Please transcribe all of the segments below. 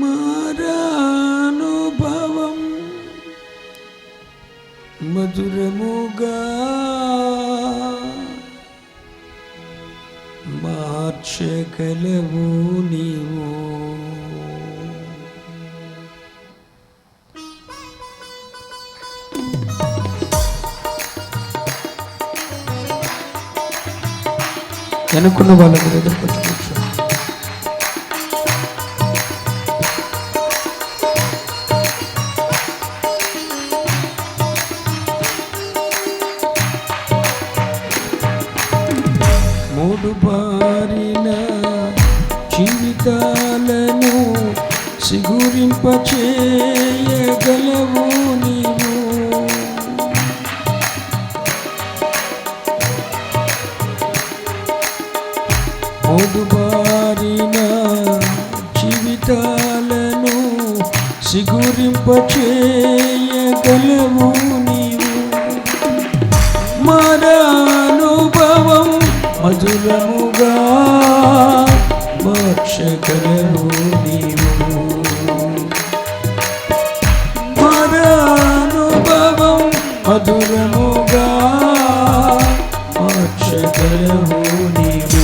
మారానుభవం మధురముగా మార్చగలవు నీవు. అనుకున్న వాళ్ళకి దగ్గర కూర్చో. మూడు బారిన జీవితాలను సిగురింపచేయగలవు నీవు. మూడు బారిన జీవితాలను సిగురింపచేయగలవు నీవు. మరణానుభవం మధురముగా మార్చగలవు నీవు. మరణానుభవం మధురముగా మార్చగలవు నీవు.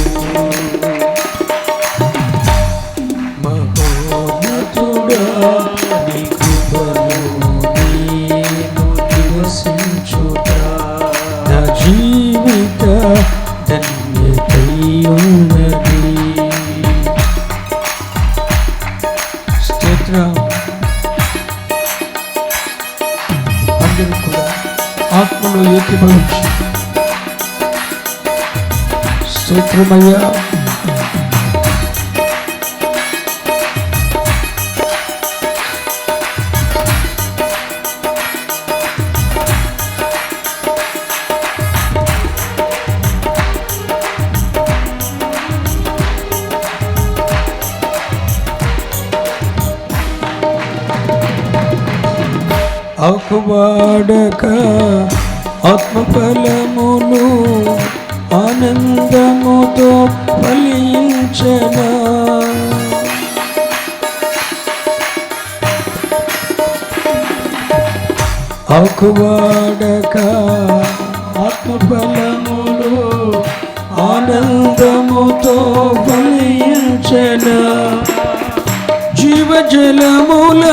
మహోన్నతుడా నీ కృపలో నేను నివసించుట నా జీవిత ధన్యతయున్నది. స్తోత్రం. అందరూ కూడా ఆత్మలో ఏకీభవించి స్తోత్రమయ్యా. ఆకువాడక ఆత్మఫలములు ఆనందముతో ఫలించనా. ఆకువాడక ఆత్మఫలములు ఆనందముతో ఫలించనా. జీవజలముల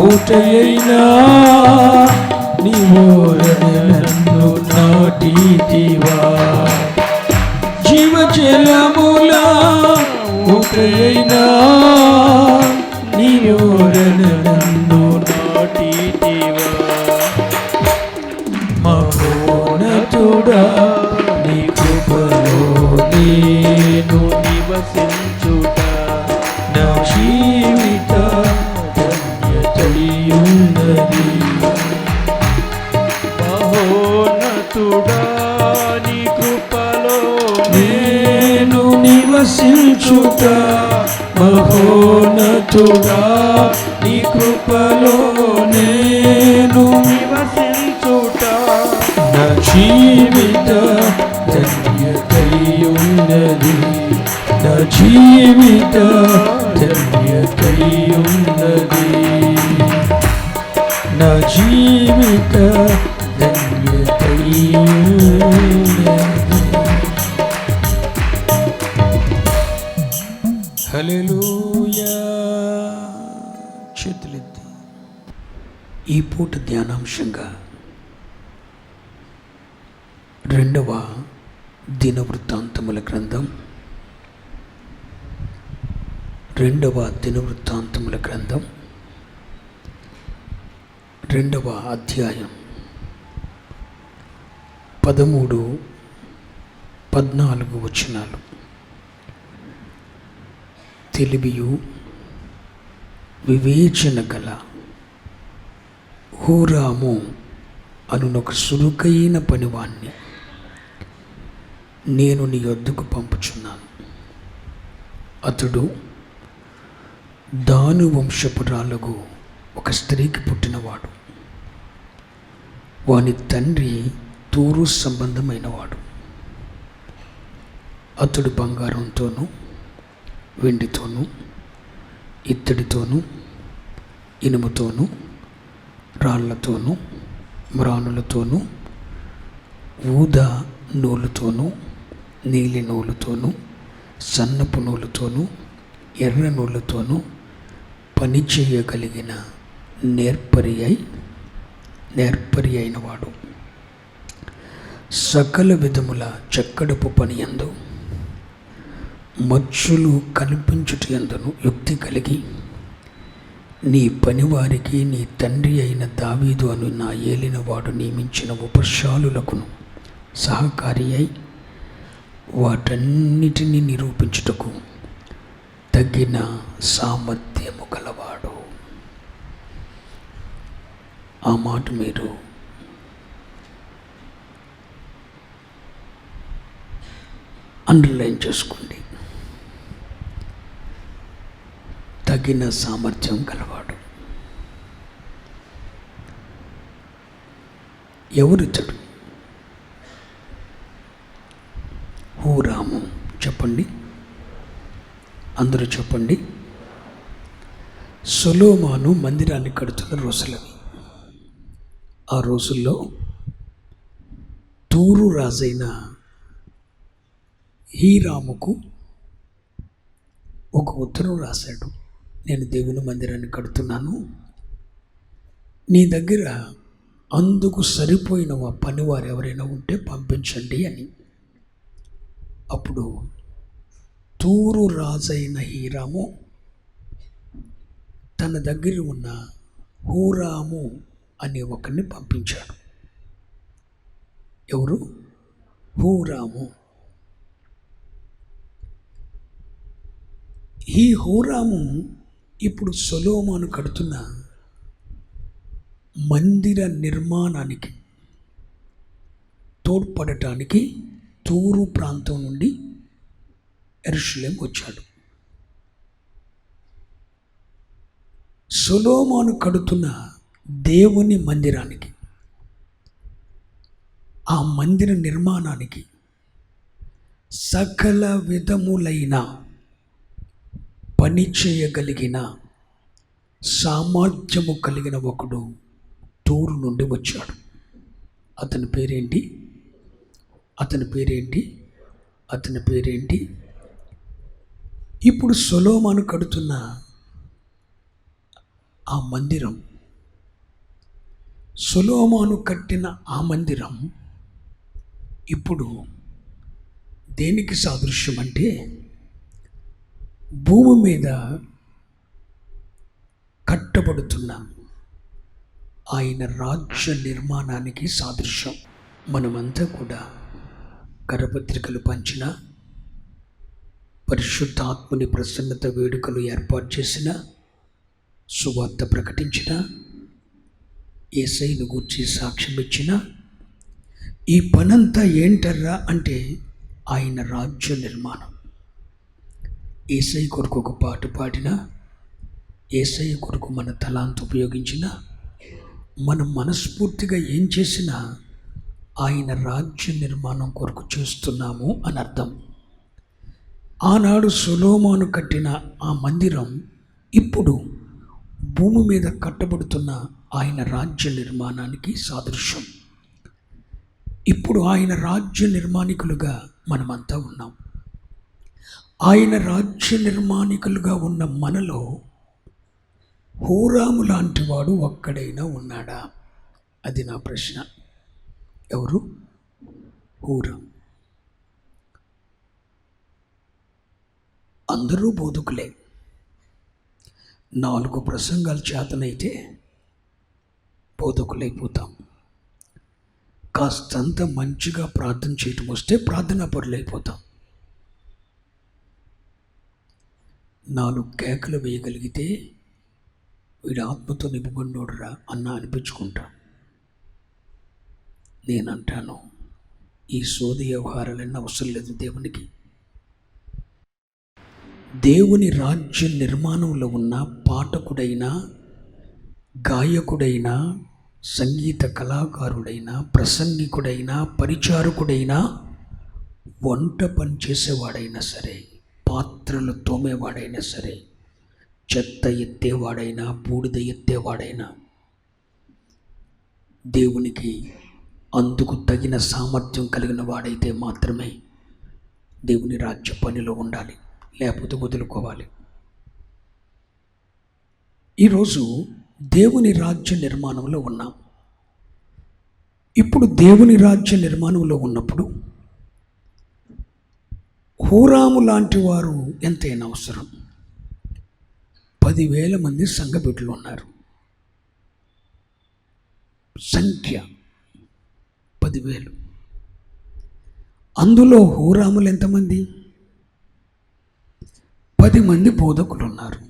ఊటయైనా నీవు నన్ను నాటితివా. జీవజలముల ఊటయైనా నీవు నన్ను నాటితివా. మహోన్నతుడా నీ కృపలో నేను నివసించుట నా జీవిత ధన్యతయున్నది. మహోన్నతుడా నీ కృపలో నేను నివసించుట. మహోన్నతుడా నీ కృపలో నేను నివసించుట నా జీవిత ధన్యతయున్నది. నా జీవిత ధన్యతయున్నది. నా జీవిత ధన్యతయున్నది. హల్లెలూయా. చేతులెత్తి ఈ పూట ధ్యానాంశంగా 2వ దినవృత్తాంతముల గ్రంథం 2వ దినవృత్తాంతముల గ్రంథం 2వ అధ్యాయం 13, 14 వచనాలు. తెలివియు వివేచన గల హూరాము అనునొక సురుకైన పనివాణ్ణి నేను నీ యొద్దకు పంపుచున్నాను. అతడు దాను వంశపురాలకు ఒక స్త్రీకి పుట్టినవాడు. వాని తండ్రి తూరు సంబంధమైనవాడు. అతడు బంగారంతోనూ వెండితోనూ ఇత్తడితోనూ ఇనుముతోనూ రాళ్లతోనూ మ్రానులతోనూ ఊదా నూలుతోనూ నీలి నూలుతోనూ సన్నపు నూలుతోనూ ఎర్ర నూలుతోనూ పని చేయగలిగిన నేర్పరి అయినవాడు. సకల విధముల చెక్కడపు పని యందు మచ్చులు కనిపించుటయందును యుక్తి కలిగి నీ పనివారికి నీ తండ్రి అయిన దావీదు అను నా ఏలినవాడు నియమించిన ఉపశాలులకును సహకారి అయి వాటన్నిటినీ నిరూపించుటకు తగిన సామర్థ్యము గలవాడు. ఆ మాట మీరు అండర్లైన్ చేసుకోండి. తగిన సామర్థ్యం గలవాడు. ఎవరితడు? హూరాము. చెప్పండి, అందరూ చెప్పండి. సొలొమోను మందిరాన్ని కడుతున్న రోజులవి. ఆ రోజుల్లో తూరు రాజైన హీరాముకు ఒక ఉత్తరం రాశాడు. నేను దేవుని మందిరాన్ని కడుతున్నాను, నీ దగ్గర అందుకు సరిపోయిన పనివారు ఎవరైనా ఉంటే పంపించండి అని. అప్పుడు తూరు రాజైన హీరాము తన దగ్గర ఉన్న హూరాము అనే ఒకరిని పంపించాడు. ఎవరు? హూరాము. ఈ హూరాము ఇప్పుడు సొలొమోను కడుతున్న మందిర నిర్మాణానికి తోడ్పడటానికి తూరు ప్రాంతం నుండి యెరూషలేం వచ్చాడు. సొలొమోను కడుతున్న దేవుని మందిరానికి, ఆ మందిర నిర్మాణానికి సకల విధములైన పని చేయగలిగిన సామర్థ్యము కలిగిన ఒకడు తూరు నుండి వచ్చాడు. అతని పేరేంటి? ఇప్పుడు సొలొమోను కడుతున్న ఆ మందిరం, సొలొమోను కట్టిన ఆ మందిరం ఇప్పుడు దేనికి సాదృశ్యం అంటే భూమి మీద కట్టబడుతున్న ఆయన రాజ్య నిర్మాణానికి సాదృశ్యం. మనమంతా కూడా కరపత్రికలు పంచిన, పరిశుద్ధాత్మని ప్రసన్నత వేడుకలు ఏర్పాటు చేసిన, సువార్త ప్రకటించిన, యేసయ్యను గూర్చి సాక్ష్యం ఇచ్చిన, ఈ పనంతా ఏంటర్రా అంటే ఆయన రాజ్య నిర్మాణం. యేసయ్య కొరకు ఒక పాట పాడిన, యేసయ్య కొరకు మన తలాంతు ఉపయోగించిన, మనం మనస్ఫూర్తిగా ఏం చేసినా ఆయన రాజ్య నిర్మాణం కొరకు చేస్తున్నాము అని అర్థం. ఆనాడు సొలొమోను కట్టిన ఆ మందిరం ఇప్పుడు భూమి మీద కట్టబడుతున్న ఆయన రాజ్య నిర్మాణానికి సాదృశ్యం. ఇప్పుడు ఆయన రాజ్య నిర్మాణికులుగా మనమంతా ఉన్నాం. ఆయన రాజ్య నిర్మాణికులుగా ఉన్న మనలో హూరాము లాంటి వాడు ఒక్కడైనా ఉన్నాడా? అది నా ప్రశ్న. ఎవరు? హూరాము. అందరూ బోధకులే. 4 ప్రసంగాలు చేతనైతే బోధకులైపోతాం. కాస్తంత మంచిగా ప్రార్థన చేయటం వస్తే ప్రార్థనా పరులైపోతాం. 4 కేకలు వేయగలిగితే వీడు ఆత్మతో నింపబడినోడురా అన్న అనిపించుకుంటా. నేనంటాను, ఈ సోది వ్యవహారాలన్నీ అవసరం లేదు దేవునికి. దేవుని రాజ్య నిర్మాణంలో ఉన్న పాఠకుడైనా, గాయకుడైనా, సంగీత కళాకారుడైనా, ప్రసంగికుడైనా, పరిచారకుడైనా, వంట పని చేసేవాడైనా సరే, పాత్రలు తోమేవాడైనా సరే, చెత్త ఎత్తేవాడైనా బూడిద ఎత్తేవాడైనా దేవునికి అందుకు తగిన సామర్థ్యం కలిగిన వాడైతే మాత్రమే దేవుని రాజ్య పనిలో ఉండాలి, లేకపోతే వదులుకోవాలి. ఈరోజు దేవుని రాజ్య నిర్మాణంలో ఉన్నాం. ఇప్పుడు దేవుని రాజ్య నిర్మాణంలో ఉన్నప్పుడు హూరాము లాంటి వారు ఎంతైనా అవసరం. 10,000 మంది సంఘ బిడ్డలు ఉన్నారు. సంఖ్య 10,000. అందులో హూరాములు ఎంతమంది? 10 మంది బోధకులు ఉన్నారు.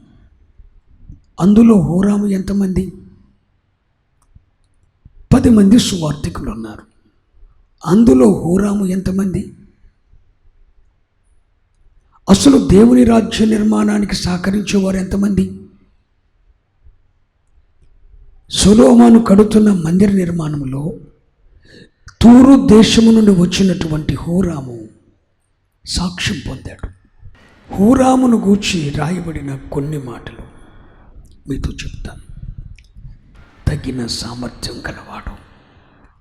అందులో హూరాము ఎంతమంది? 10 మంది సువార్థికులు ఉన్నారు. అందులో హూరాము ఎంతమంది? అసలు దేవుని రాజ్య నిర్మాణానికి సహకరించేవారు ఎంతమంది? సొలొమోను కడుతున్న మందిర నిర్మాణంలో తూరు దేశము నుండి వచ్చినటువంటి హూరాము సాక్ష్యం పొందాడు. హూరామును గూర్చి రాయబడిన కొన్ని మాటలు మీతో చెప్తాను. తగిన సామర్థ్యం గలవాడు.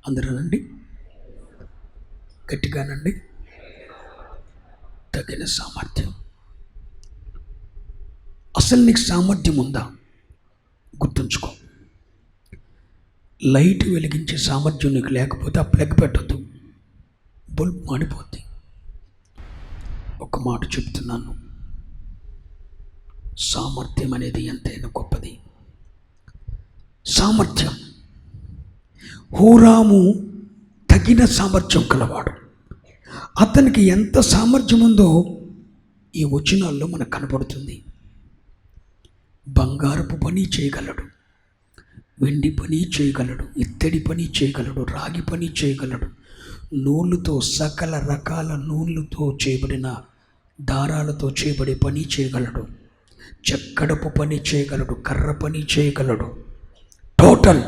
అందరూనండి, గట్టిగానండి. తగిన సామర్థ్యం. అసలు నీకు సామర్థ్యం ఉందా? గుర్తుంచుకో. లైట్ వెలిగించే సామర్థ్యం నీకు లేకపోతే ఆ ప్లగ్ పెట్టద్దు, బల్బ్ మాడిపోద్ది. ఒక మాట చెప్తున్నాను, సామర్థ్యం అనేది ఎంతైనా గొప్పది. సామర్థ్యం. హూరాము తగిన సామర్థ్యం కలవాడు. అతనికి ఎంత సామర్థ్యం ఉందో ఈ వచనాల్లో మనకు కనపడుతుంది. బంగారపు పని చేయగలడు, వెండి పని చేయగలడు, ఇత్తడి పని చేయగలడు, రాగి పని చేయగలడు, నూలుతో సకల రకాల నూలుతో చేయబడిన దారాలతో చేయబడే పని చేయగలడు, చెక్కడపు పని చేయగలడు, కర్ర పని చేయగలడు. టోటల్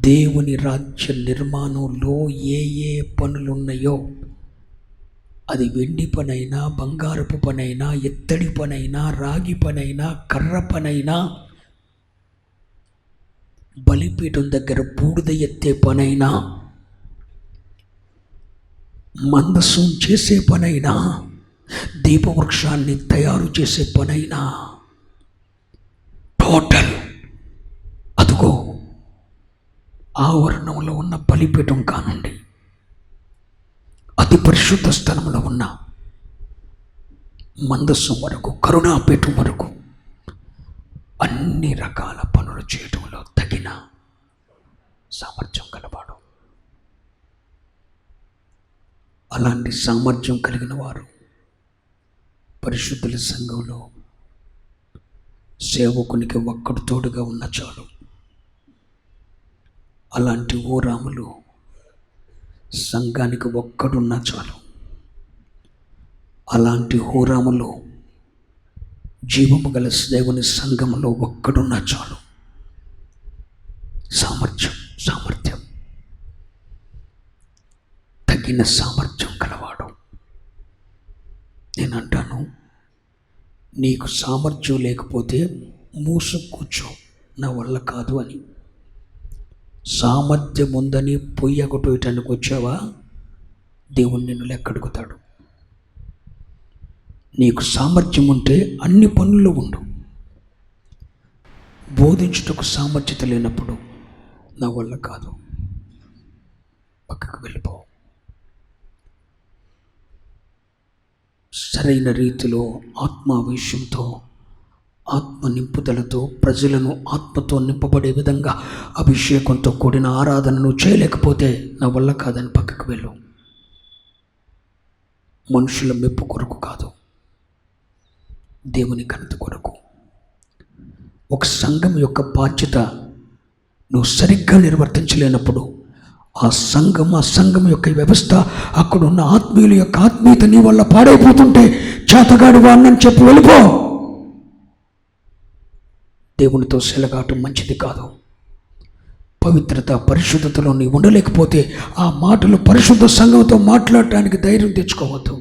దేవుని రాజ్య నిర్మాణంలో ఏ ఏ పనులున్నాయో, అది వెండి పనైనా, బంగారపు పనైనా, ఇత్తడి పనైనా, రాగి పనైనా, కర్ర పనైనా, బలిపీఠం దగ్గర బూడిద ఎత్తే పనైనా, మందసం చేసే పనైనా, దీపవృక్షాన్ని తయారు చేసే పనైనా, టోటల్ అదుగో ఆవరణంలో ఉన్న బలిపీఠం కానుండి అతి పరిశుద్ధ స్థలంలో ఉన్న మందసం వరకు, కరుణాపీఠం వరకు అన్ని రకాల పనులు చేయడంలో తగిన సామర్థ్యం కలవాడు. అలాంటి సామర్థ్యం కలిగిన వారు పరిశుద్ధుల సంఘంలో సేవకునికి ఒక్కడు తోడుగా ఉన్న చాలు. అలాంటి హూరాములు సంఘానికి ఒక్కడున్నా చాలు. అలాంటి హూరాములు జీవము గల దేవుని సంఘంలో ఒక్కడున్నా చాలు. సామర్థ్యం, సామర్థ్యం, తగిన సామర్థ్యం కలవాడు. నేనంటాను, నీకు సామర్థ్యం లేకపోతే మూసు కూర్చో, నా వల్ల కాదు అని. సామర్థ్యం ఉందని పొయ్యి అగటోయటానికి వచ్చావా, దేవుడు నిన్ను లెక్కడుగుతాడు. నీకు సామర్థ్యం ఉంటే అన్ని పనుల్లో ఉండు. బోధించుటకు సామర్థ్యత లేనప్పుడు నా వల్ల కాదు, పక్కకు వెళ్ళిపో. సరైన రీతిలో ఆత్మావేశంతో, ఆత్మ నింపుదలతో, ప్రజలను ఆత్మతో నింపబడే విధంగా అభిషేకంతో కూడిన ఆరాధనను చేయలేకపోతే నా వల్ల కాదని పక్కకు వెళ్ళు. మనుషుల మెప్పు కొరకు కాదు, దేవుని ఘనత కొరకు. ఒక సంఘం యొక్క బాధ్యత నువ్వు సరిగ్గా నిర్వర్తించలేనప్పుడు ఆ సంఘం యొక్క వ్యవస్థ, అక్కడున్న ఆత్మీయుల యొక్క ఆత్మీయత నీ వల్ల పాడైపోతుంటే చేతగాడు వాడిని చెప్పి వెళ్ళిపో. దేవునితో సెలగాటం మంచిది కాదు. పవిత్రత, పరిశుద్ధతలో నీ ఉండలేకపోతే ఆ మాటలు పరిశుద్ధ సంఘంతో మాట్లాడటానికి ధైర్యం తెచ్చుకోవద్దు.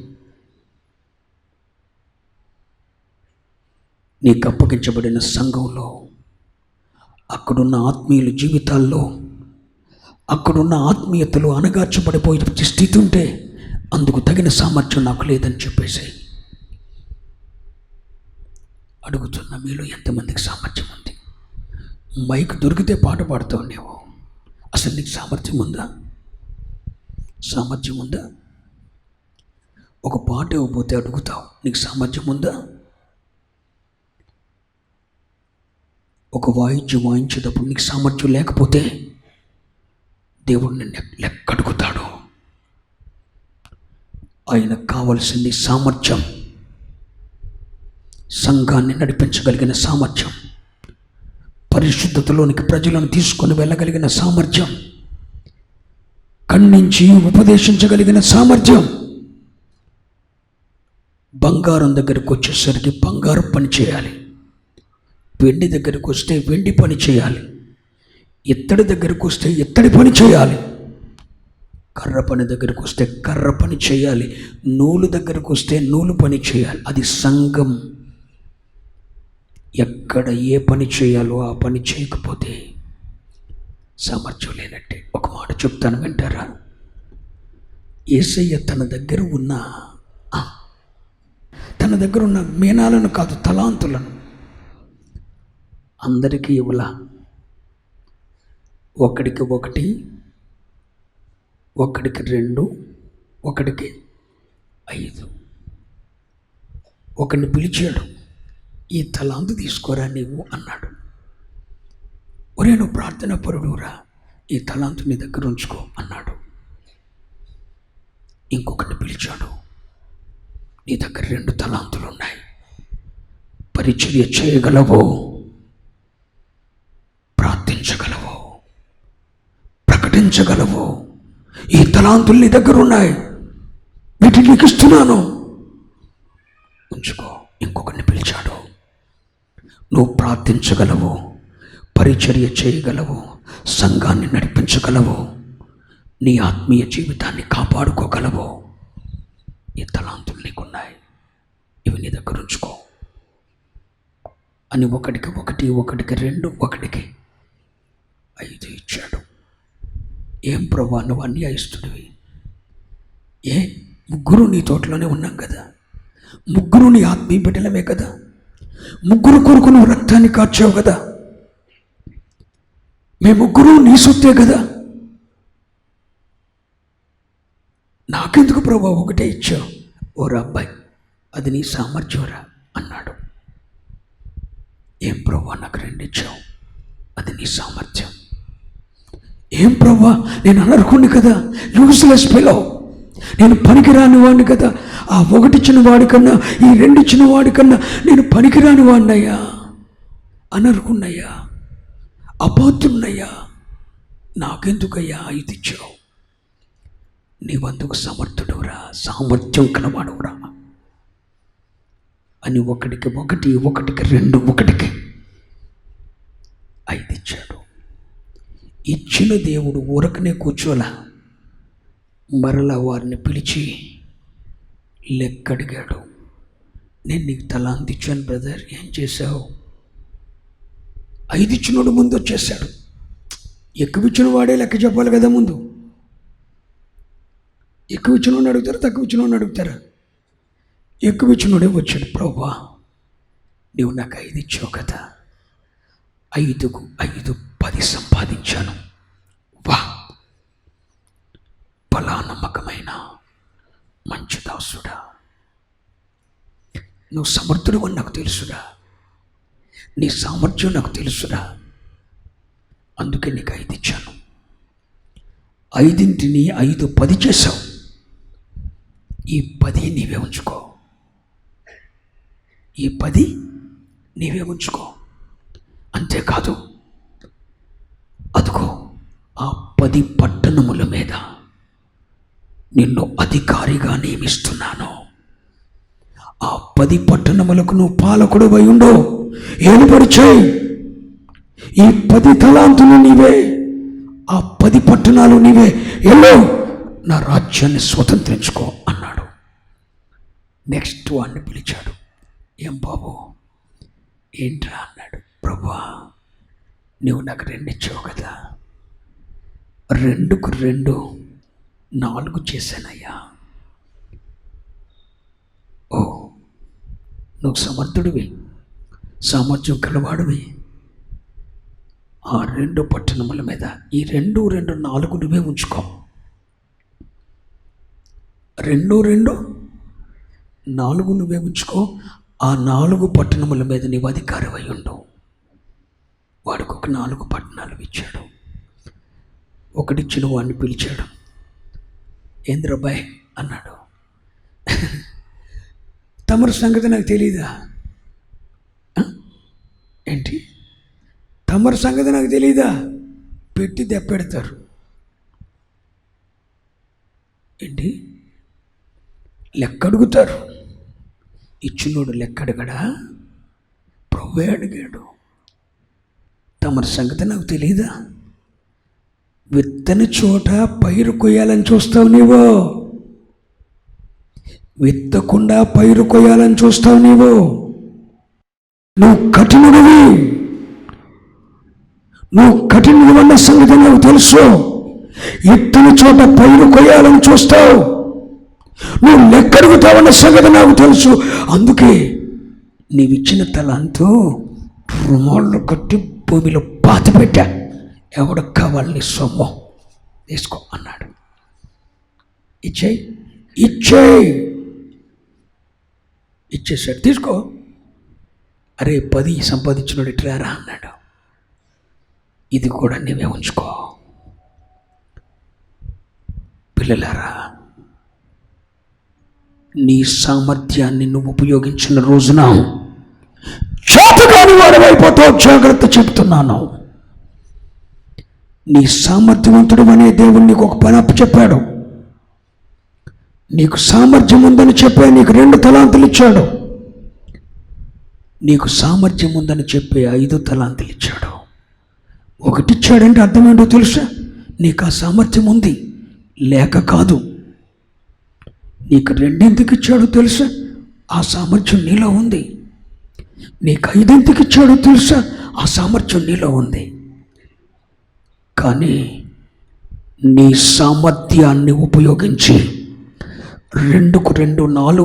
నీకు అప్పగించబడిన సంఘంలో, అక్కడున్న ఆత్మీయుల జీవితాల్లో, అక్కడున్న ఆత్మీయతలు అణగార్చబడిపోయే స్థితి ఉంటే అందుకు తగిన సామర్థ్యం నాకు లేదని చెప్పేసి అడుగుతున్న మీలో ఎంతమందికి సామర్థ్యం ఉంది? మైక్ దొరికితే పాట పాడుతావు నీవు. అసలు నీకు సామర్థ్యం ఉందా? సామర్థ్యం ఉందా? ఒక పాట ఇవ్వకపోతే అడుగుతావు నీకు సామర్థ్యం ఉందా? ఒక వాయిద్యం వాయించేటప్పుడు నీకు సామర్థ్యం లేకపోతే దేవుడు నిన్ను లెక్కడుగుతాడు. ఆయనకు కావలసింది సామర్థ్యం, సంఘాన్ని నడిపించగలిగిన సామర్థ్యం, పరిశుద్ధతలోనికి ప్రజలను తీసుకొని వెళ్ళగలిగిన సామర్థ్యం, ఖండించి ఉపదేశించగలిగిన సామర్థ్యం. బంగారం దగ్గరకు వచ్చేసరికి బంగారం పని చేయాలి, వెండి దగ్గరకు వస్తే వెండి పని చేయాలి, ఇత్తడి దగ్గరకు వస్తే ఇత్తడి పని చేయాలి, కర్ర పని దగ్గరకు వస్తే కర్ర పని చేయాలి, నూలు దగ్గరకు వస్తే నూలు పని చేయాలి. అది సంఘం. ఎక్కడ ఏ పని చేయాలో ఆ పని చేయకపోతే సామర్థ్యం లేనట్టే. ఒక మాట చెప్తాను, వింటారా? యేసయ్య తన దగ్గర ఉన్న మీనాలను కాదు, తలాంతులను అందరికీ ఇవ్వలా. ఒకడికి 1, ఒకడికి 2, ఒకడికి 5. ఒకడిని పిలిచాడు, ఈ తలాంతు తీసుకోరా నీవు అన్నాడు. ఒరే నువ్వు ప్రార్థన పరుడురా, ఈ తలాంతు నీ దగ్గర ఉంచుకో అన్నాడు. ఇంకొకరిని పిలిచాడు, నీ దగ్గర 2 తలాంతులు ఉన్నాయి, పరిచర్య చేయగలవు, ప్రార్థించగలవు, ప్రకటించగలవు, ఈ తలాంతులు నీ దగ్గర ఉన్నాయి, వీటిని నీకు ఇస్తున్నాను, ఉంచుకో. ఇంకొకరిని పిలిచాడు, నువ్వు ప్రార్థించగలవు, పరిచర్య చేయగలవు, సంఘాన్ని నడిపించగలవు, నీ ఆత్మీయ జీవితాన్ని కాపాడుకోగలవు, ఈ తలాంతులు నీకున్నాయి, ఇవి నీ దగ్గర ఉంచుకో అని ఒకడికి 1, ఒకడికి 2, ఒకడికి 5 ఇచ్చాడు. ఏం ప్రభువా నువ్వు అన్యాయస్తుడివి? ముగ్గురు నీ తోటలోనే ఉన్నాం కదా, ముగ్గురు నీ ఆత్మీయ బిడ్డలమే కదా, ముగ్గురు కొరకు నువ్వు రక్తాన్ని కార్చావు కదా, మేము ముగ్గురు నీ సొత్తే కదా, నాకెందుకు ప్రభు 1 ఇచ్చావు? ఓ అబ్బాయి, అది నీ సామర్థ్యంరా అన్నాడు. ఏం ప్రభు నాకు 2 ఇచ్చావు? అది నీ సామర్థ్యం. ఏం ప్రభు నేను అనర్హుణ్ణి కదా, యూస్లెస్ ఫెలో, నేను పనికిరాని వాడిని కదా, ఆ 1 ఇచ్చిన వాడికన్నా ఈ 2 ఇచ్చిన వాడికన్నా నేను పనికిరాని వాడినయ్యా, అనర్హున్నయ్యా, అపాత్రున్నయ్యా, నాకెందుకయ్యా 5 ఇచ్చావు? నీవందుకు సమర్థుడురా, సామర్థ్యం కలవాడురా అని ఒకడికి 1, ఒకడికి 2, ఒకడికి 5 ఇచ్చాడు. ఇచ్చిన దేవుడు ఊరకనే కూర్చోలా, మరలా వారిని పిలిచి లెక్కడిగాడు. నేను నీకు తలాంతు ఇచ్చాను బ్రదర్, ఏం చేశావు? 5 ఇచ్చినోడు ముందు వచ్చేసాడు. ఎక్కువ ఇచ్చిన వాడే లెక్క చెప్పాలి కదా ముందు. ఎక్కువ ఇచ్చినోడిని అడుగుతారా, తక్కువ ఇచ్చినోడిని అడుగుతారా? ఎక్కువ ఇచ్చినోడే వచ్చాడు. ప్రభువా నీవు నాకు 5 ఇచ్చావు కదా, 5కు 5 10 సంపాదించాను. వా, బలా నమ్మకమైన మంచి దాసుడా, నువ్వు సమర్థుడు అని నాకు తెలుసురా, నీ సామర్థ్యం నాకు తెలుసురా, అందుకే నీకు 5 ఇచ్చాను. 5ని 5 10 చేశావు, ఈ 10 నీవే ఉంచుకో, ఈ 10 నీవే ఉంచుకో. అంతేకాదు, అదుకో ఆ 10 పట్టణముల మీద నిన్ను అధికారిగా నియమిస్తున్నాను. ఆ 10 పట్టణములకు నువ్వు పాలకుడు అయి ఉండు, ఏలుబడి చేయి. ఈ 10 తలాంతులు నీవే, ఆ 10 పట్టణాలు నీవే, ఎల్లో నా రాజ్యాన్ని స్వతంత్రించుకో అన్నాడు. నెక్స్ట్ వాడిని పిలిచాడు. ఏం బాబు ఏంట్రా అన్నాడు. ప్రభువా, నువ్వు నాకు 2 ఇచ్చావు కదా, 2కు 2 4 చేశానయ్యా. ఓ, నువ్వు సమర్థుడివి, సామర్థ్యం కలవాడివి. ఆ 2 పట్టణముల మీద ఈ 2 2 4 నువ్వే ఉంచుకో. 2 2 4 నువ్వే ఉంచుకో. ఆ 4 పట్టణముల మీద నీవు అధికారమై ఉండు. వాడికి ఒక 4 పట్టణాలు ఇచ్చాడు. ఒకటిచ్చిన వాడిని పిలిచాడు. ఏంద్రబ్బాయ్ అన్నాడు. తమరి సంగతి నాకు తెలీదా? ఏంటి? తమరి సంగతి నాకు తెలీదా? పెట్టి దెప్పెడతారు. ఏంటి? లెక్క అడుగుతారు. ఇచ్చినోడు లెక్క అడగడా? ప్రభువే అడిగాడు. తమరి సంగతి నాకు తెలీదా? విత్తని చోట పైరు కొయ్యాలని చూస్తావు నీవు, విత్తకుండా పైరు కొయ్యాలని చూస్తావు నీవు. నువ్వు కఠినుడివి, నువ్వు కఠినుడు అన్న సంగతి నాకు తెలుసు. విత్తని చోట పైరు కొయ్యాలని చూస్తావు, నువ్వు లెక్కడుగుతావన్న సంగతి నాకు తెలుసు. అందుకే నీవిచ్చిన తలంతో రుమాళ్ళు కట్టి భూమిలో పాత పెట్టా. ఎవడికి కావాలని సొమ్ము తీసుకో అన్నాడు. ఇచ్చేసాడు. తీసుకో. అరే 10 సంపాదించినోడు ఇట్రారా అన్నాడు. ఇది కూడా నీవే ఉంచుకో. పిల్లలారా, నీ సామర్థ్యాన్ని నువ్వు ఉపయోగించిన రోజున చేతగాని వాడవైపోతావు. జాగ్రత్త చెప్తున్నాను. నీ సామర్థ్యవంతుడు అనే దేవుడు నీకు ఒక పని అప్పచెప్పాడు. నీకు సామర్థ్యం ఉందని చెప్పే నీకు 2 తలాంతులు ఇచ్చాడు. నీకు సామర్థ్యం ఉందని చెప్పే 5 తలాంతులు ఇచ్చాడు. ఒకటిచ్చాడంటే అర్థం ఏంటో తెలుసా? నీకు ఆ సామర్థ్యం ఉంది, లేక కాదు. నీకు 2 ఎందుకు ఇచ్చాడో తెలుసా? ఆ సామర్థ్యం నీలో ఉంది. నీకు 5 ఎందుకు ఇచ్చాడో తెలుసా? ఆ సామర్థ్యం నీలో ఉంది. కానీ నీ సామర్థ్యాన్ని ఉపయోగించి 2కు 2 4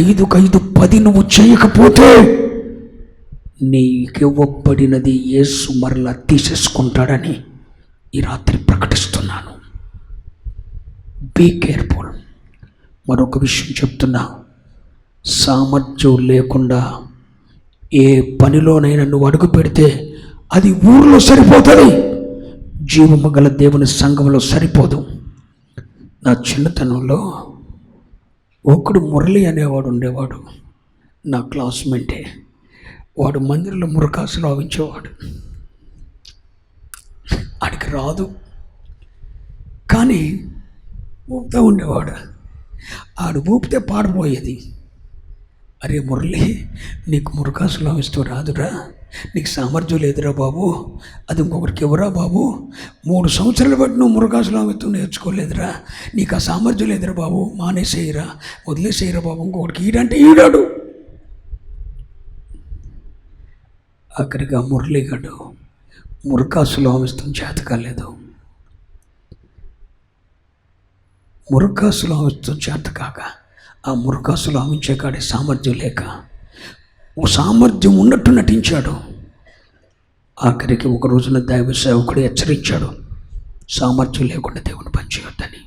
5కు 5 10 నువ్వు చేయకపోతే నీకివ్వబడినది యేసు మరలా తీసేసుకుంటాడని ఈ రాత్రి ప్రకటిస్తున్నాను. Be careful. మరొక విషయం చెప్తున్నా. సామర్థ్యం లేకుండా ఏ పనిలోనైనా నువ్వు అడుగు పెడితే అది ఊరిలో సరిపోతుంది, జీవము గల దేవుని సంఘంలో సరిపోదు. నా చిన్నతనంలో ఒకడు మురళి అనేవాడు ఉండేవాడు, నా క్లాస్మేటే. వాడు మందిరంలో మురకాసులు ఆవించేవాడు. ఆడికి రాదు, కానీ ఊపుతూ ఉండేవాడు. ఆడు ఊపితే పాడిపోయేది. అరే మురళి, నీకు మురకాసులు ఆవిస్తూ రాదురా, నీకు సామర్థ్యం లేదురా బాబు, అది ఇంకొకరికి ఎవరా బాబు, 3 సంవత్సరాలు బట్టి నువ్వు మురకాసులు ఆవిస్తూ నేర్చుకోలేదురా, నీకు ఆ సామర్థ్యం లేదురా బాబు, మానేసేయరా, వదిలేసేయరా బాబు, ఇంకొకరికి ఈడంటే ఈడాడు. ఆఖరిగా మురళిగాడు మురకాసులు ఆవిస్తూ చేత కాలేదు. మురకాసులు ఆవిస్తూ చేత కాక ఆ మురకాసులు ఆవించే కాడే సామర్థ్యం లేక ఓ సామర్థ్యం ఉన్నట్టు నటించాడు. ఆఖరికి ఒక రోజున దైవ సేవకుడు హెచ్చరించాడు, సామర్థ్యం లేకుండా దేవుని పని చేయొద్దని.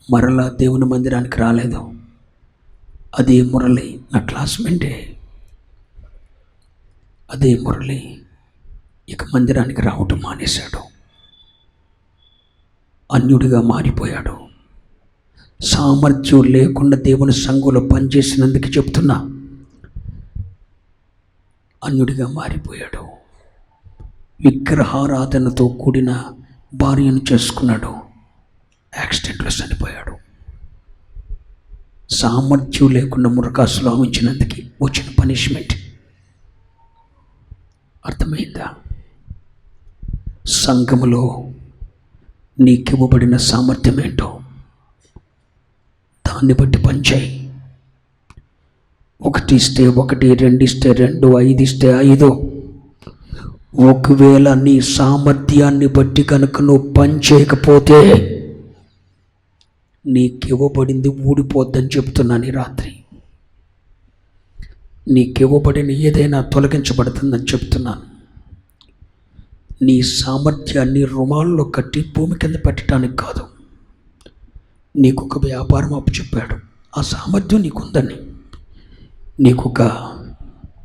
మరలా దేవుని మందిరానికి రాలేదు. అదే మురళి నా క్లాస్మేటే. అదే మురళి ఇక మందిరానికి రావటం మానేశాడు, అన్యుడిగా మారిపోయాడు. సామర్థ్యం లేకుండా దేవుని సంఘంలో పనిచేసినందుకు చెప్తున్నా, అన్యుడిగా మారిపోయాడు. విగ్రహారాధనతో కూడిన భార్యను చేసుకున్నాడు, యాక్సిడెంట్లో చనిపోయాడు. సామర్థ్యం లేకుండా మురకాసులు ఆవించినందుకు వచ్చిన పనిష్మెంట్ అర్థమైందా? సంఘములో నీకివ్వబడిన సామర్థ్యం ఏంటో దాన్ని బట్టి పనిచేయి. ఒకటి ఇస్తే ఒకటి, రెండు ఇస్తే రెండు, ఐదు ఇస్తే ఐదు. ఒకవేళ నీ సామర్థ్యాన్ని బట్టి కనుక నువ్వు పని చేయకపోతే నీకివ్వబడింది ఊడిపోద్దని చెప్తున్నాను ఈ రాత్రి. నీకివ్వబడిన ఏదైనా తొలగించబడుతుందని చెప్తున్నాను. నీ సామర్థ్యాన్ని రుమాల్లో కట్టి భూమి కింద పెట్టడానికి కాదు. నీకు ఒక వ్యాపారం అప్పచెప్పాడు, ఆ సామర్థ్యం నీకుందని. నీకు ఒక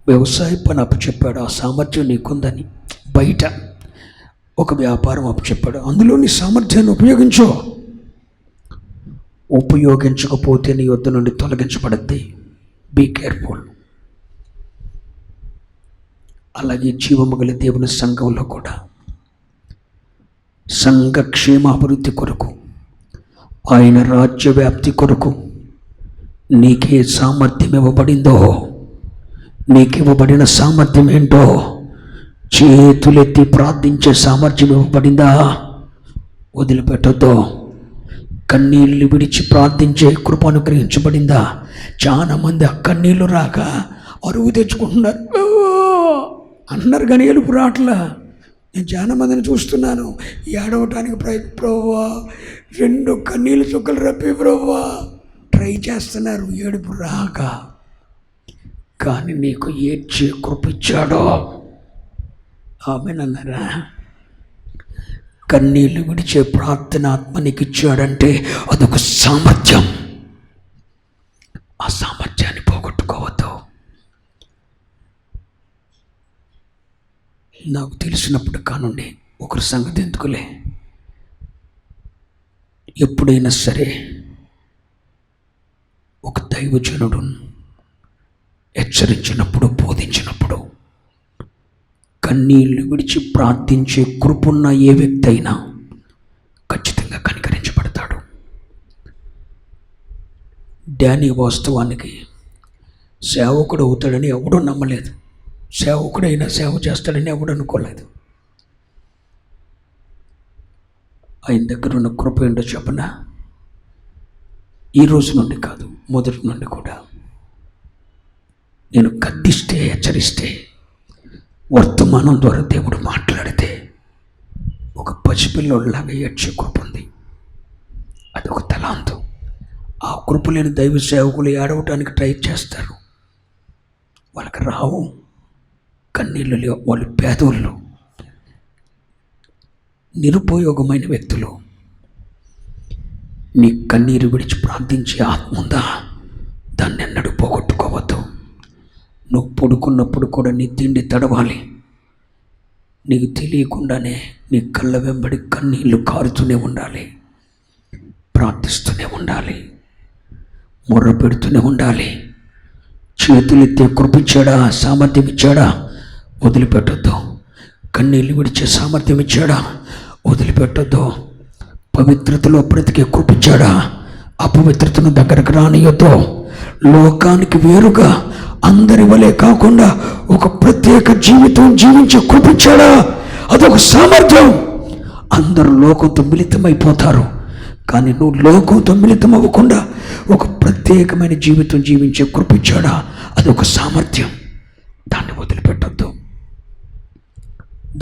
వ్యవసాయ పని అప్పచెప్పాడు, ఆ సామర్థ్యం నీకుందని. బయట ఒక వ్యాపారం అప్పచెప్పాడు, అందులో నీ సామర్థ్యాన్ని ఉపయోగించో. ఉపయోగించకపోతే నీ వద్ద నుండి తొలగించబడద్ది. Be careful. అలాగే జీవము గల దేవుని సంఘంలో కూడా సంఘ క్షేమాభివృద్ధి కొరకు, ఆయన రాజ్య వ్యాప్తి కొరకు నీకే సామర్థ్యం ఇవ్వబడిందో, నీకు ఇవ్వబడిన సామర్థ్యం ఏంటో చేతులెత్తి ప్రార్థించే సామర్థ్యం ఇవ్వబడిందా? వదిలిపెట్టొద్దు. కన్నీళ్ళు విడిచి ప్రార్థించే కృప అనుగ్రహించబడిందా? చాలా మంది ఆ కన్నీళ్ళు రాక అరువు తెచ్చుకుంటున్నారు అంటున్నారు, కానీ ఎలుపు రాట్లా. నేను చాలా మందిని చూస్తున్నాను ఏడవటానికి ప్రభువా, రెండు కన్నీళ్ళు చుక్కలు రప్పి ప్రభువా ట్రై చేస్తున్నారు ఏడుపు రాక. కానీ నీకు ఏడ్చే కృపిచ్చాడో ఆమెనన్నారా? కన్నీళ్ళు విడిచే ప్రార్థన ఆత్మ నీకు ఇచ్చాడంటే అదొక సామర్థ్యం. ఆ సామర్థ్యాన్ని పోగొట్టుకోవద్దు. నాకు తెలిసినప్పుడు కానుండి ఒకరి సంగతి ఎందుకులే, ఎప్పుడైనా సరే ఒక దైవజనుడు హెచ్చరించినప్పుడు, బోధించినప్పుడు కన్నీళ్లు విడిచి ప్రార్థించే కృపున్న ఏ వ్యక్తి అయినా ఖచ్చితంగా కనికరించబడతాడు. డానీ వాస్తవానికి సేవకుడు అవుతాడని ఎవడూ నమ్మలేదు. సేవకుడైనా సేవ చేస్తాడని ఎవడు అనుకోలేదు. ఆయన దగ్గర ఉన్న కృప ఏంటో చెప్పనా? ఈ రోజు నుండి కాదు, మొదటి నుండి కూడా నేను గద్దిస్తే, హెచ్చరిస్తే, వర్తమానం ద్వారా దేవుడు మాట్లాడితే ఒక పసిపిల్లోళ్ళలాగా ఏడ్చే కృప ఉంది. అదొక తలాంతం. ఆ కృప లేని దైవ సేవకులు ఏడవటానికి ట్రై చేస్తారు, వాళ్ళకి రావు. కన్నీళ్ళు లేవు, వాళ్ళు పేదోళ్ళు, నిరుపయోగమైన వ్యక్తులు. నీ కన్నీరు విడిచి ప్రార్థించే ఆత్మ ఉందా? దాన్ని ఎన్నడూ పోగొట్టుకోవద్దు. నువ్వు పడుకున్నప్పుడు కూడా నీ తిండి తడవాలి. నీకు తెలియకుండానే నీ కళ్ళ వెంబడి కన్నీళ్ళు కారుతూనే ఉండాలి, ప్రార్థిస్తూనే ఉండాలి, మొర్ర పెడుతూనే ఉండాలి. చేతులెత్తే కృపించాడా, సామర్థ్యం ఇచ్చాడా? వదిలిపెట్టొద్దు. కన్నీళ్ళు విడిచే సామర్థ్యం ఇచ్చాడా? వదిలిపెట్టొద్దు. పవిత్రతలో బ్రతికే కృపించాడా? అపవిత్రతను దగ్గరకు రానియొద్దు. లోకానికి వేరుగా అందరి వలె కాకుండా ఒక ప్రత్యేక జీవితం జీవించే కృపించాడా? అదొక సామర్థ్యం. అందరూ లోకంతో మిళితమైపోతారు, కానీ నువ్వు లోకంతో మిళితం అవ్వకుండా ఒక ప్రత్యేకమైన జీవితం జీవించే కృపించాడా? అదొక సామర్థ్యం. దాన్ని వదిలిపెట్టొద్దు.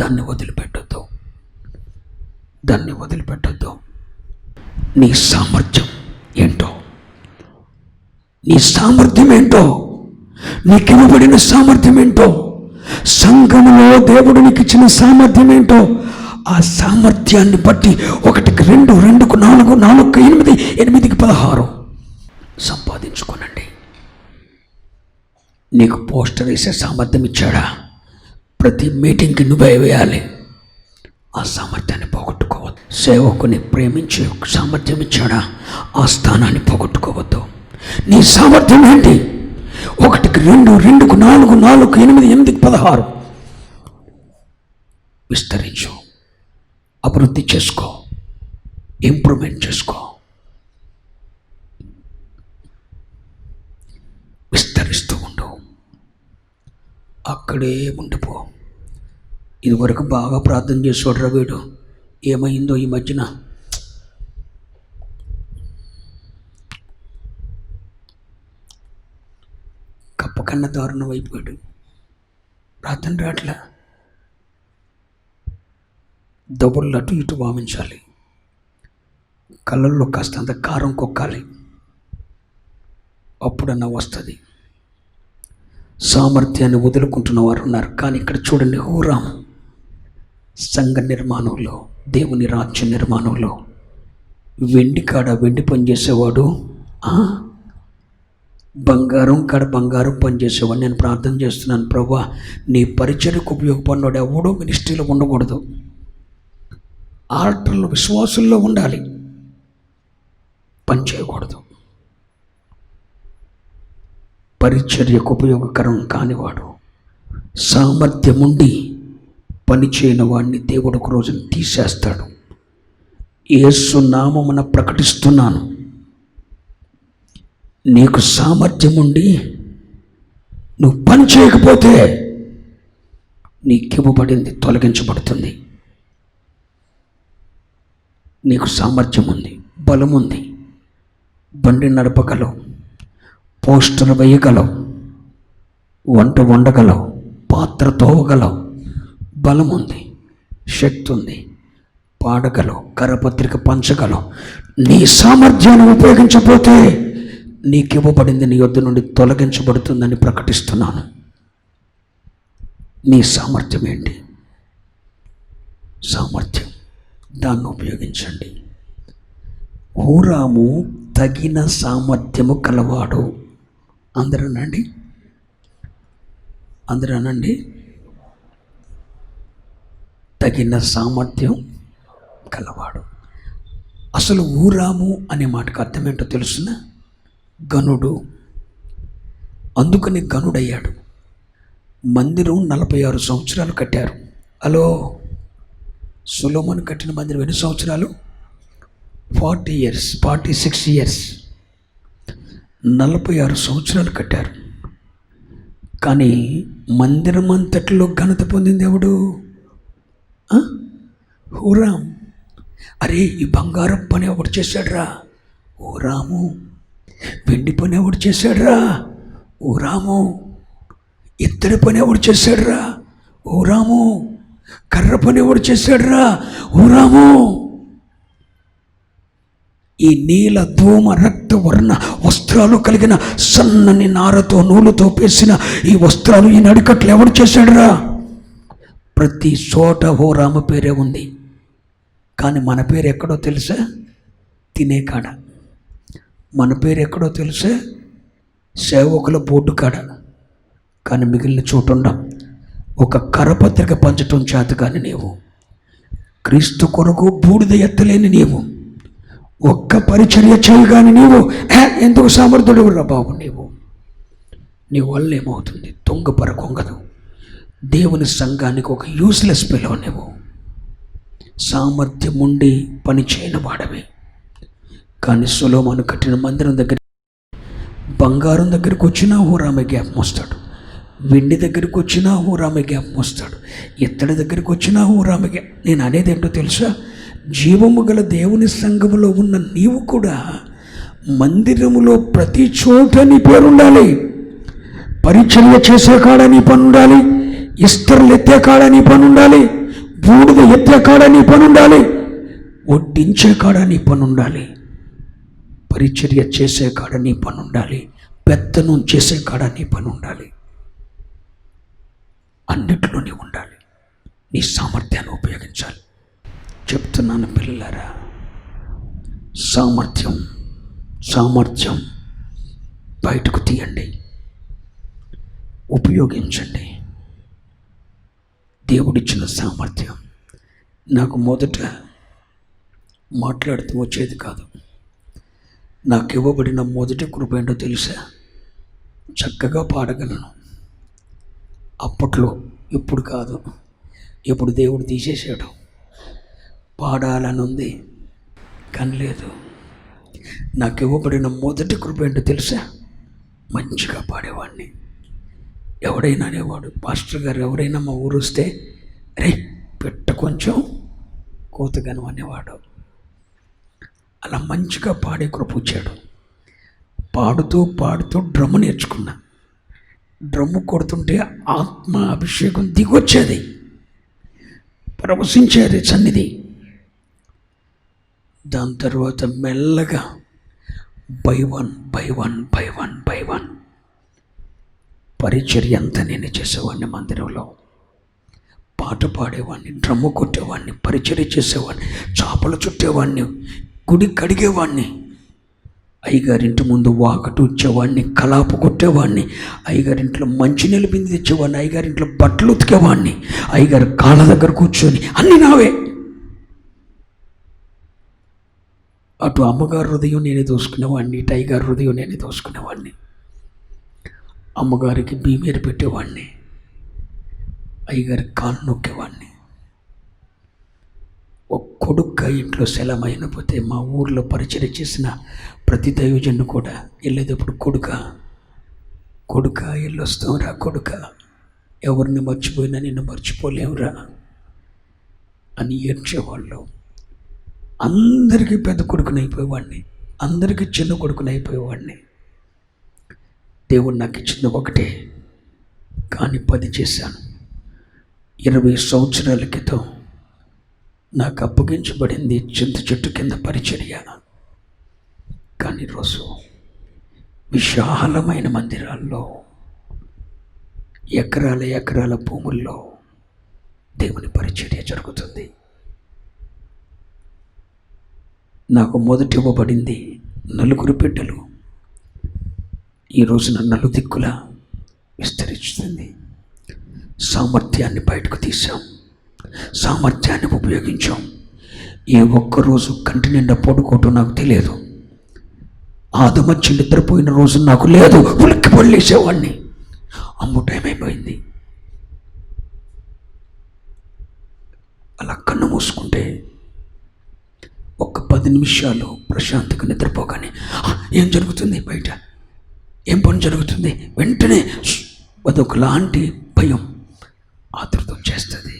దాన్ని వదిలిపెట్టొద్దు. దాన్ని వదిలిపెట్టొద్దు. నీ సామర్థ్యం ఏంటో, నీ సామర్థ్యం ఏంటో, నీకు ఇవ్వబడిన సామర్థ్యం ఏంటో, సంఘములో దేవుడు నీకు ఇచ్చిన సామర్థ్యం ఏంటో, ఆ సామర్థ్యాన్ని బట్టి 1కి 2, 2కు 4, 4కు 8, 8కి 16 సంపాదించుకోనండి. నీకు పోస్టర్ వేసే సామర్థ్యం ఇచ్చాడా? ప్రతి మీటింగ్కి నువ్వే వేయాలి. ఆ సామర్థ్యాన్ని పోగొట్టుకోవద్దు. సేవకుని ప్రేమించే సామర్థ్యం ఇచ్చాడా? ఆ స్థానాన్ని పోగొట్టుకోవద్దు. నీ సామర్థ్యం ఏంటి? 1కి 2, 2కు 4, 4కు 8, 8కి 16 విస్తరించు, అభివృద్ధి చేసుకో, ఇంప్రూవ్మెంట్ చేసుకో, విస్తరిస్తూ ఉండు. అక్కడే ఉండిపో. ఇదివరకు బాగా ప్రార్థన చేసేవాడురా వీడు, ఏమైందో ఈ మధ్యన కప్పకన్నా దారుణం అయిపోయాడు. ప్రార్థన రాట్లా, దబుళ్ళు అటు ఇటు వామించాలి, కళ్ళల్లో కాస్తంత కారం కొక్కాలి, అప్పుడన్నా వస్తుంది. సామర్థ్యాన్ని వదులుకుంటున్న వారు ఉన్నారు. కానీ ఇక్కడ చూడండి, హూరాము సంఘ నిర్మాణంలో, దేవుని రాజ్య నిర్మాణంలో వెండి కాడ వెండి పనిచేసేవాడు, బంగారం కాడ బంగారం పనిచేసేవాడు. నేను ప్రార్థన చేస్తున్నాను, ప్రభువా నీ పరిచర్యకు ఉపయోగపడినాడు ఎవడో మినిస్ట్రీలో ఉండకూడదు. ఆల్టర్లో విశ్వాసుల్లో ఉండాలి, పని చేయకూడదు. పరిచర్యకు ఉపయోగకరం కానివాడు, సామర్థ్యం ఉండి పని చేయని వాడిని దేవుడు ఒక రోజున తీసేస్తాడు. యేసు నామమున ప్రకటిస్తున్నాను, నీకు సామర్థ్యం ఉండి నువ్వు పని చేయకపోతే నీకివ్వబడింది తొలగించబడుతుంది. నీకు సామర్థ్యం ఉంది, బలం ఉంది, బండి నడపగలవు, పోస్టర్ వేయగలవు, వంట వండగలవు, పాత్ర తోవగలవు, బలం ఉంది, శక్తి ఉంది, పాడగలవు, కరపత్రిక పంచగలవు. నీ సామర్థ్యాన్ని ఉపయోగించకపోతే నీకు ఇవ్వబడింది నీ యొద్ద నుండి తొలగించబడుతుందని ప్రకటిస్తున్నాను. నీ సామర్థ్యం ఏంటి? సామర్థ్యం, దాన్ని ఉపయోగించండి. హూరాము తగిన సామర్థ్యము కలవాడు. అందరూ అనండి, తగిన సామర్థ్యం కలవాడు. అసలు హూరాము అనే మాటకు అర్థం ఏంటో తెలుసునా? గనుడు. అందుకని గనుడయ్యాడు. మందిరం 46 సంవత్సరాలు కట్టారు. హలో, సొలొమోను కట్టిన మందిరం ఎన్ని సంవత్సరాలు? 40 years, 46 years, 46 సంవత్సరాలు కట్టారు. కానీ మందిరం అంతటిలో ఘనత పొందింది ఎవడు? హూరాం. అరే, ఈ బంగారం పని ఎవడు చేశాడురా? హూరాము. వెండి పని ఎవడు చేశాడురా? హూరాము. ఇత్తడి పని ఎవడు చేశాడురా? హూరాము. కర్ర పని ఎవడు చేశాడురా? హూరాము. ఈ నీల ధూమ రక్త వర్ణ వస్త్రాలు కలిగిన సన్నని నారతో నూలుతో పేసిన ఈ వస్త్రాలు, ఈ నడికట్లు ఎవడు చేశాడురా? ప్రతి చోట హూరాము పేరే ఉంది. కానీ మన పేరు ఎక్కడో తెలుసా? తినే కాడ. మన పేరు ఎక్కడో తెలుసా? సేవకుల బోర్డు కాడ. కానీ మిగిలిన చోటు ఉండం. ఒక కరపత్రిక పంచటం చేత కానీ నీవు, క్రీస్తు కొరకు బూడిద ఎత్తలేని నీవు, ఒక్క పరిచర్య చేయగాని నీవు ఎందుకు సమర్థుడు రా బాబు? నీ వల్ల ఏమవుతుంది? తొంగపర కొంగదు. దేవుని సంఘానికి ఒక యూస్లెస్ పిలవ. నువ్వు సామర్థ్యం ఉండి పని చేయని వాడవి. కానీ సొలొమోను కట్టిన మందిరం దగ్గర బంగారం దగ్గరికి వచ్చినా హూరామే జ్ఞాపకం వస్తాడు, వెండి దగ్గరికి వచ్చినా హూరామే జ్ఞాపకం వస్తాడు, ఇత్తడి దగ్గరికి వచ్చినా హూరామే నేను అనేది ఏంటో తెలుసా? జీవము గల దేవుని సంఘములో ఉన్న నీవు కూడా మందిరములో ప్రతి చోట నీ పేరుండాలి. పరిచర్య చేసే కాడ నీ పని ఉండాలి, ఇస్తరులు ఎత్తే కాడ నీ పని ఉండాలి, బూడిద ఎత్తే కాడ నీ పని ఉండాలి, వడ్డించే కాడ నీ పని ఉండాలి, పరిచర్య చేసే కాడ నీ పని ఉండాలి, పెత్తనం చేసే కాడ నీ పని ఉండాలి. అన్నిట్లో నీ ఉండాలి. నీ సామర్థ్యాన్ని ఉపయోగించాలి. చెప్తున్నాను పిల్లలారా, సామర్థ్యం బయటకు తీయండి, ఉపయోగించండి. దేవుడిచ్చిన సామర్థ్యం నాకు మొదట మాట్లాడుతూ వచ్చేది కాదు. నాకు ఇవ్వబడిన మొదటి కృప ఏంటో తెలుసా? చక్కగా పాడగలను. అప్పట్లో, ఇప్పుడు కాదు, ఇప్పుడు దేవుడు తీసేసాడు. పాడాలని ఉంది కానీ లేదు. నాకు ఇవ్వబడిన మొదటి కృప ఏంటో తెలుసా? మంచిగా పాడేవాడిని. ఎవడైనా అనేవాడు, పాస్టర్ గారు ఎవరైనా మా ఊరు వస్తే, రే పెట్ట కొంచెం కోతగనం అనేవాడు. అలా మంచిగా పాడే కృప వచ్చాడు. పాడుతూ డ్రమ్ము నేర్చుకున్నా. డ్రమ్ము కొడుతుంటే ఆత్మ అభిషేకం దిగొచ్చేది, ప్రవశించేది సన్నిధి. దాని తర్వాత మెల్లగా బై వన్ పరిచర్య అంతా నేను చేసేవాడిని. మందిరంలో పాట పాడేవాడిని, డ్రమ్ము కొట్టేవాడిని, పరిచర్య చేసేవాడిని, చేపలు చుట్టేవాడిని, గుడి కడిగేవాడిని, అయ్యగారింటి ముందు వాకటు వచ్చేవాడిని, కలాపు కొట్టేవాడిని, అయ్యగారింట్లో మంచినీళ్ళు బింది తెచ్చేవాడిని, అయ్యగారింట్లో బట్టలు ఉతికేవాడిని, అయ్యగారి కాళ్ళ దగ్గర కూర్చొని అన్నీ నావే. అటు అమ్మగారు హృదయం నేనే దోసుకునేవాడిని, ఇటు అయ్యగారి హృదయం నేనే దోసుకునేవాడిని. అమ్మగారికి బీమేరు పెట్టేవాడిని, అయ్యగారికి కాళ్ళు నొక్కేవాడిని. ఒక కొడుక్క ఇంట్లో సెలమైనపోతే మా ఊర్లో పరిచయం చేసిన ప్రతి దైవజన్ను కూడా వెళ్ళేటప్పుడు కొడుక వెళ్ళొస్తాంరా, కొడుక ఎవరిని మర్చిపోయినా నిన్ను మర్చిపోలేవురా అని ఏడ్చేవాళ్ళు. అందరికీ పెద్ద కొడుకుని అయిపోయేవాడిని, అందరికీ చిన్న కొడుకుని అయిపోయేవాడిని. దేవుడు నాకు ఇచ్చింది ఒకటే, కానీ 10 చేశాను. 20 సంవత్సరాల క్రితం నాకు అప్పగించబడింది చింత చెట్టు కింద పరిచర్య. కానీ రోజు విశాలమైన మందిరాల్లో, ఎకరాల భూముల్లో దేవుని పరిచర్య జరుగుతుంది. నాకు మొదట ఇవ్వబడింది 4 బిడ్డలు. ఈ రోజున నలుదిక్కులా విస్తరిస్తుంది. సామర్థ్యాన్ని బయటకు తీసాం, సామర్థ్యాన్ని ఉపయోగించాం. ఏ ఒక్కరోజు కంటి నిండా పడుకోవటం నాకు తెలియదు. ఆదమర్చి నిద్రపోయిన రోజు నాకు లేదు. ఉలిక్కి పడలేసేవాడిని. అమ్మో టైం అయిపోయింది. అలా కన్ను మూసుకుంటే ఒక 10 నిమిషాలు ప్రశాంతంగా నిద్రపోగానే ఏం జరుగుతుంది, బయట ఏం పని జరుగుతుంది, వెంటనే అదొకలాంటి భయం, ఆతృత వచ్చేస్తుంది.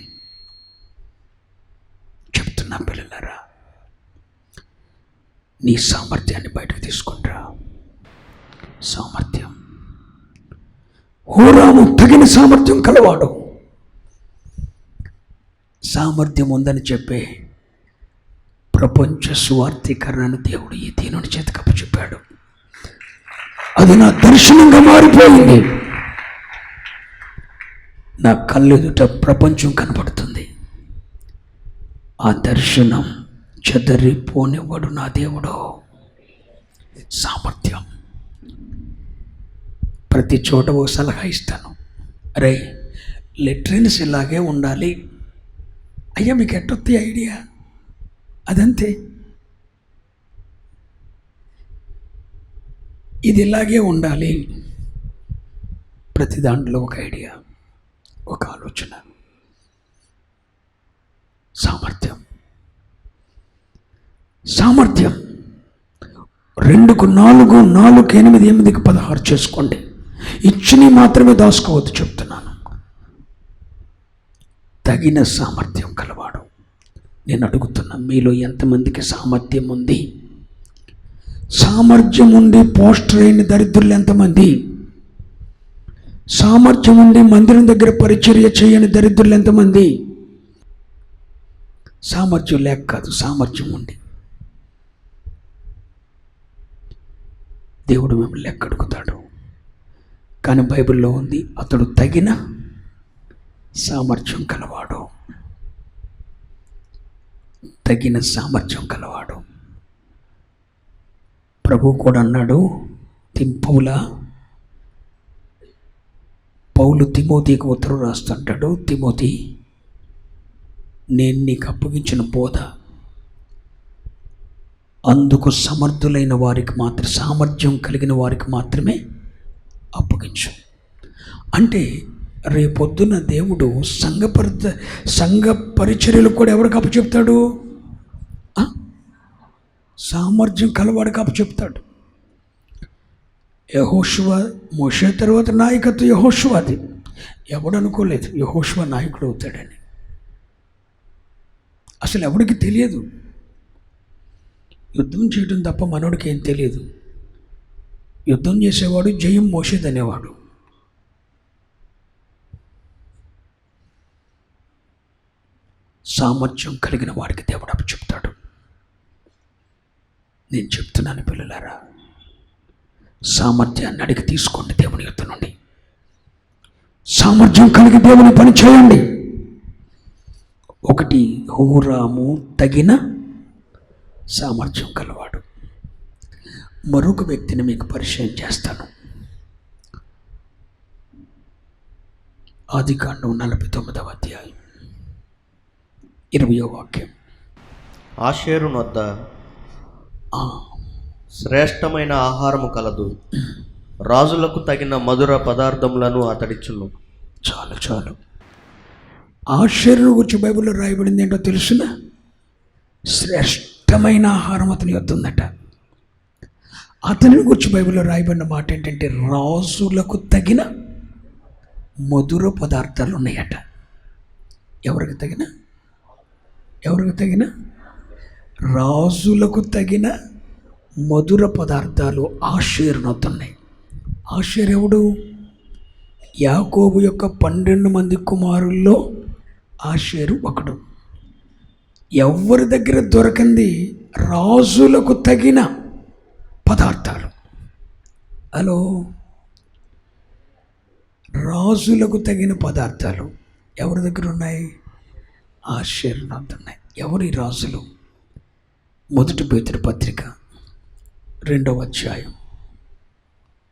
చెప్తున్నా పిల్లలారా, నీ సామర్థ్యాన్ని బయటకు తీసుకుంటా. సామర్థ్యం. హోరాము తగిన సామర్థ్యం కలవాడు. సామర్థ్యం ఉందని చెప్పే ప్రపంచ సువార్థీకరణను దేవుడు ఈ దీనుని చేతికి అప్పచెప్పాడు. అది నా దర్శనంగా మారిపోయింది. నా కళ్ళెదుట ప్రపంచం కనపడుతుంది. ఆ దర్శనం చెదరిపోనివ్వడు నా దేవుడు. సామర్థ్యం. ప్రతి చోట ఓ సలహా ఇస్తాను, అరే లెట్రిన్స్ ఇలాగే ఉండాలి. అయ్యా మీకు ఎట్టొత్తి ఐడియా? అదంతే, ఇది ఇలాగే ఉండాలి. ప్రతి దాంట్లో ఒక ఐడియా, ఒక ఆలోచన. సామర్థ్యం. 2కు 4, 4కి 8, 8కి 16 చేసుకోండి. ఇచ్చిని మాత్రమే దాచుకోవద్దు చెప్తున్నాను. తగిన సామర్థ్యం కలవాడు. నేను అడుగుతున్నా, మీలో ఎంతమందికి సామర్థ్యం ఉంది? సామర్థ్యం ఉండి పోస్టర్ అయిన దరిద్రులు ఎంతమంది? సామర్థ్యం ఉండి మందిరం దగ్గర పరిచర్య చేయని దరిద్రులు ఎంతమంది? సామర్థ్యం లేక కాదు, సామర్థ్యం ఉండి. దేవుడు మిమ్మల్ని లెక్క అడుగుతాడు. కానీ బైబిల్లో ఉంది, అతడు తగిన సామర్థ్యం కలవాడు. తగిన సామర్థ్యం కలవాడు. ప్రభు కూడా అన్నాడు, పౌలు తిమోతికి ఉత్తరం రాస్తుంటాడు, తిమోతి, నేను నీకు అప్పగించిన బోధ అందుకు సమర్థులైన వారికి మాత్రం, సామర్థ్యం కలిగిన వారికి మాత్రమే అప్పగించు. అంటే రేపొద్దున దేవుడు సంఘ పరిచర్యలు కూడా ఎవరికి అప్పచెప్తాడు? సామర్థ్యం కలవాడికి అప్పచెప్తాడు. యెహోషువ, మోషే తర్వాత నాయకత్వం యెహోషువది. ఎవడు అనుకోలేదు యెహోషువ నాయకుడు అవుతాడని. అసలు ఎవడికి తెలియదు. యుద్ధం చేయడం తప్ప మనోడికి ఏం తెలియదు. యుద్ధం చేసేవాడు జయం మోషేదనేవాడు. సామర్థ్యం కలిగిన వాడికి దేవుడు అప్పచెప్తాడు. నేను చెప్తున్నాను పిల్లలారా, సామర్థ్యాన్ని అడిగి తీసుకోండి దేవుని యొద్ద నుండి. సామర్థ్యం కలిగి దేవుని పని చేయండి. ఒకటి, హూరాము తగిన సామర్థ్యం కలవాడు. మరొక వ్యక్తిని మీకు పరిచయం చేస్తాను. ఆదికాండం 49వ అధ్యాయం 20వ వాక్యం. ఆషేరు వద్ద శ్రేష్టమైన ఆహారము కలదు, రాజులకు తగిన మధుర పదార్థములను అతడిచ్చును. చాలు చాలు. ఆషేరు గురించి బైబిల్లో రాయబడింది ఏంటో తెలుసునా? శ్రేష్టమైన ఆహారం అతని యొద్ద ఉందట. అతని గురించి బైబిల్లో రాయబడిన మాట ఏంటంటే, రాజులకు తగిన మధుర పదార్థాలు ఉన్నాయట. ఎవరికి తగిన రాజులకు తగిన మధుర పదార్థాలు ఆషేరునొద్దున్నాయి. ఆషేరు ఎవడు? యాకోబు యొక్క 12 మంది కుమారుల్లో ఆషేరు ఒకడు. ఎవరి దగ్గర దొరకంది రాజులకు తగిన పదార్థాలు. హలో, రాజులకు తగిన పదార్థాలు ఎవరి దగ్గర ఉన్నాయి? ఆషేరునొద్ద ఉన్నాయి. ఎవరి రాజులు? మొదటి పేతురు పత్రిక 2వ అధ్యాయం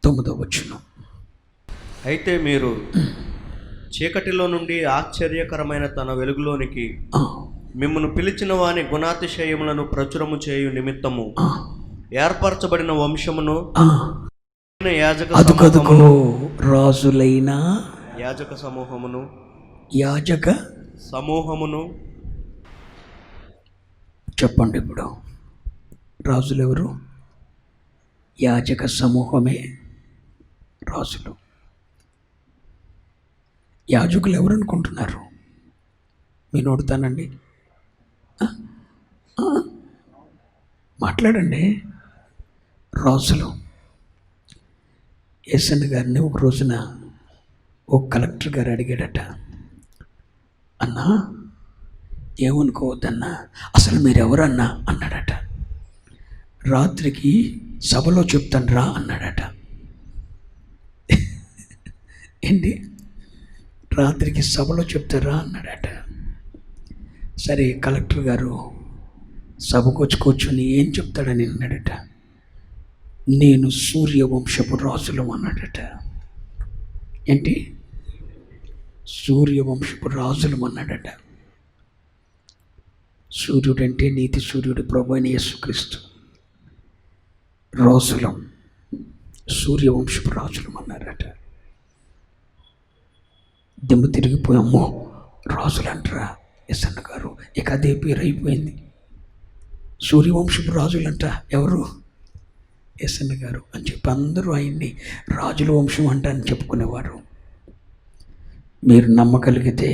9వ వచనం. అయితే మీరు చీకటిలో నుండి ఆశ్చర్యకరమైన తన వెలుగులోనికి మిమ్మల్ని పిలిచిన వాని గుణాతిశయములను ప్రచురము చేయు నిమిత్తము ఏర్పరచబడిన వంశమును, రాజులైన యాజక సమూహమును. చెప్పండి, ఇప్పుడు రాజులు ఎవరు? యాజక సమూహమే రాజులు. యాజకులు ఎవరు అనుకుంటున్నారు? మీ నోడుతానండి, మాట్లాడండి. రాజులు. యేసన్న గారిని ఒక రోజున ఒక కలెక్టర్ గారు అడిగాడట, అన్నా ఏమనుకోవద్దన్నా, అసలు మీరెవరన్నా అన్నాడట. రాత్రికి సభలో చెప్తాను రా అన్నాడట. ఏంటి? రాత్రికి సభలో చెప్తారా అన్నాడట. సరే, కలెక్టర్ గారు సభకు వచ్చి కూర్చొని ఏం చెప్తాడని అన్నాడట. నేను సూర్యవంశపు రాజులు అన్నాడట. ఏంటి? సూర్యవంశపు రాజులు అన్నాడట. సూర్యుడంటే నీతి సూర్యుడు ప్రభు అయిన యేసుక్రీస్తు. రాజులం, సూర్యవంశపు రాజులం అన్నారట. దిమ్మ తిరిగిపోయామ్మో, రాజులంటారా యేసన్న గారు? ఇక అదే పేరు అయిపోయింది. సూర్యవంశపు రాజులంట. ఎవరు? యేసన్న గారు అని చెప్పి అందరూ ఆయన్ని రాజుల వంశం అంట అని చెప్పుకునేవారు. మీరు నమ్మగలిగితే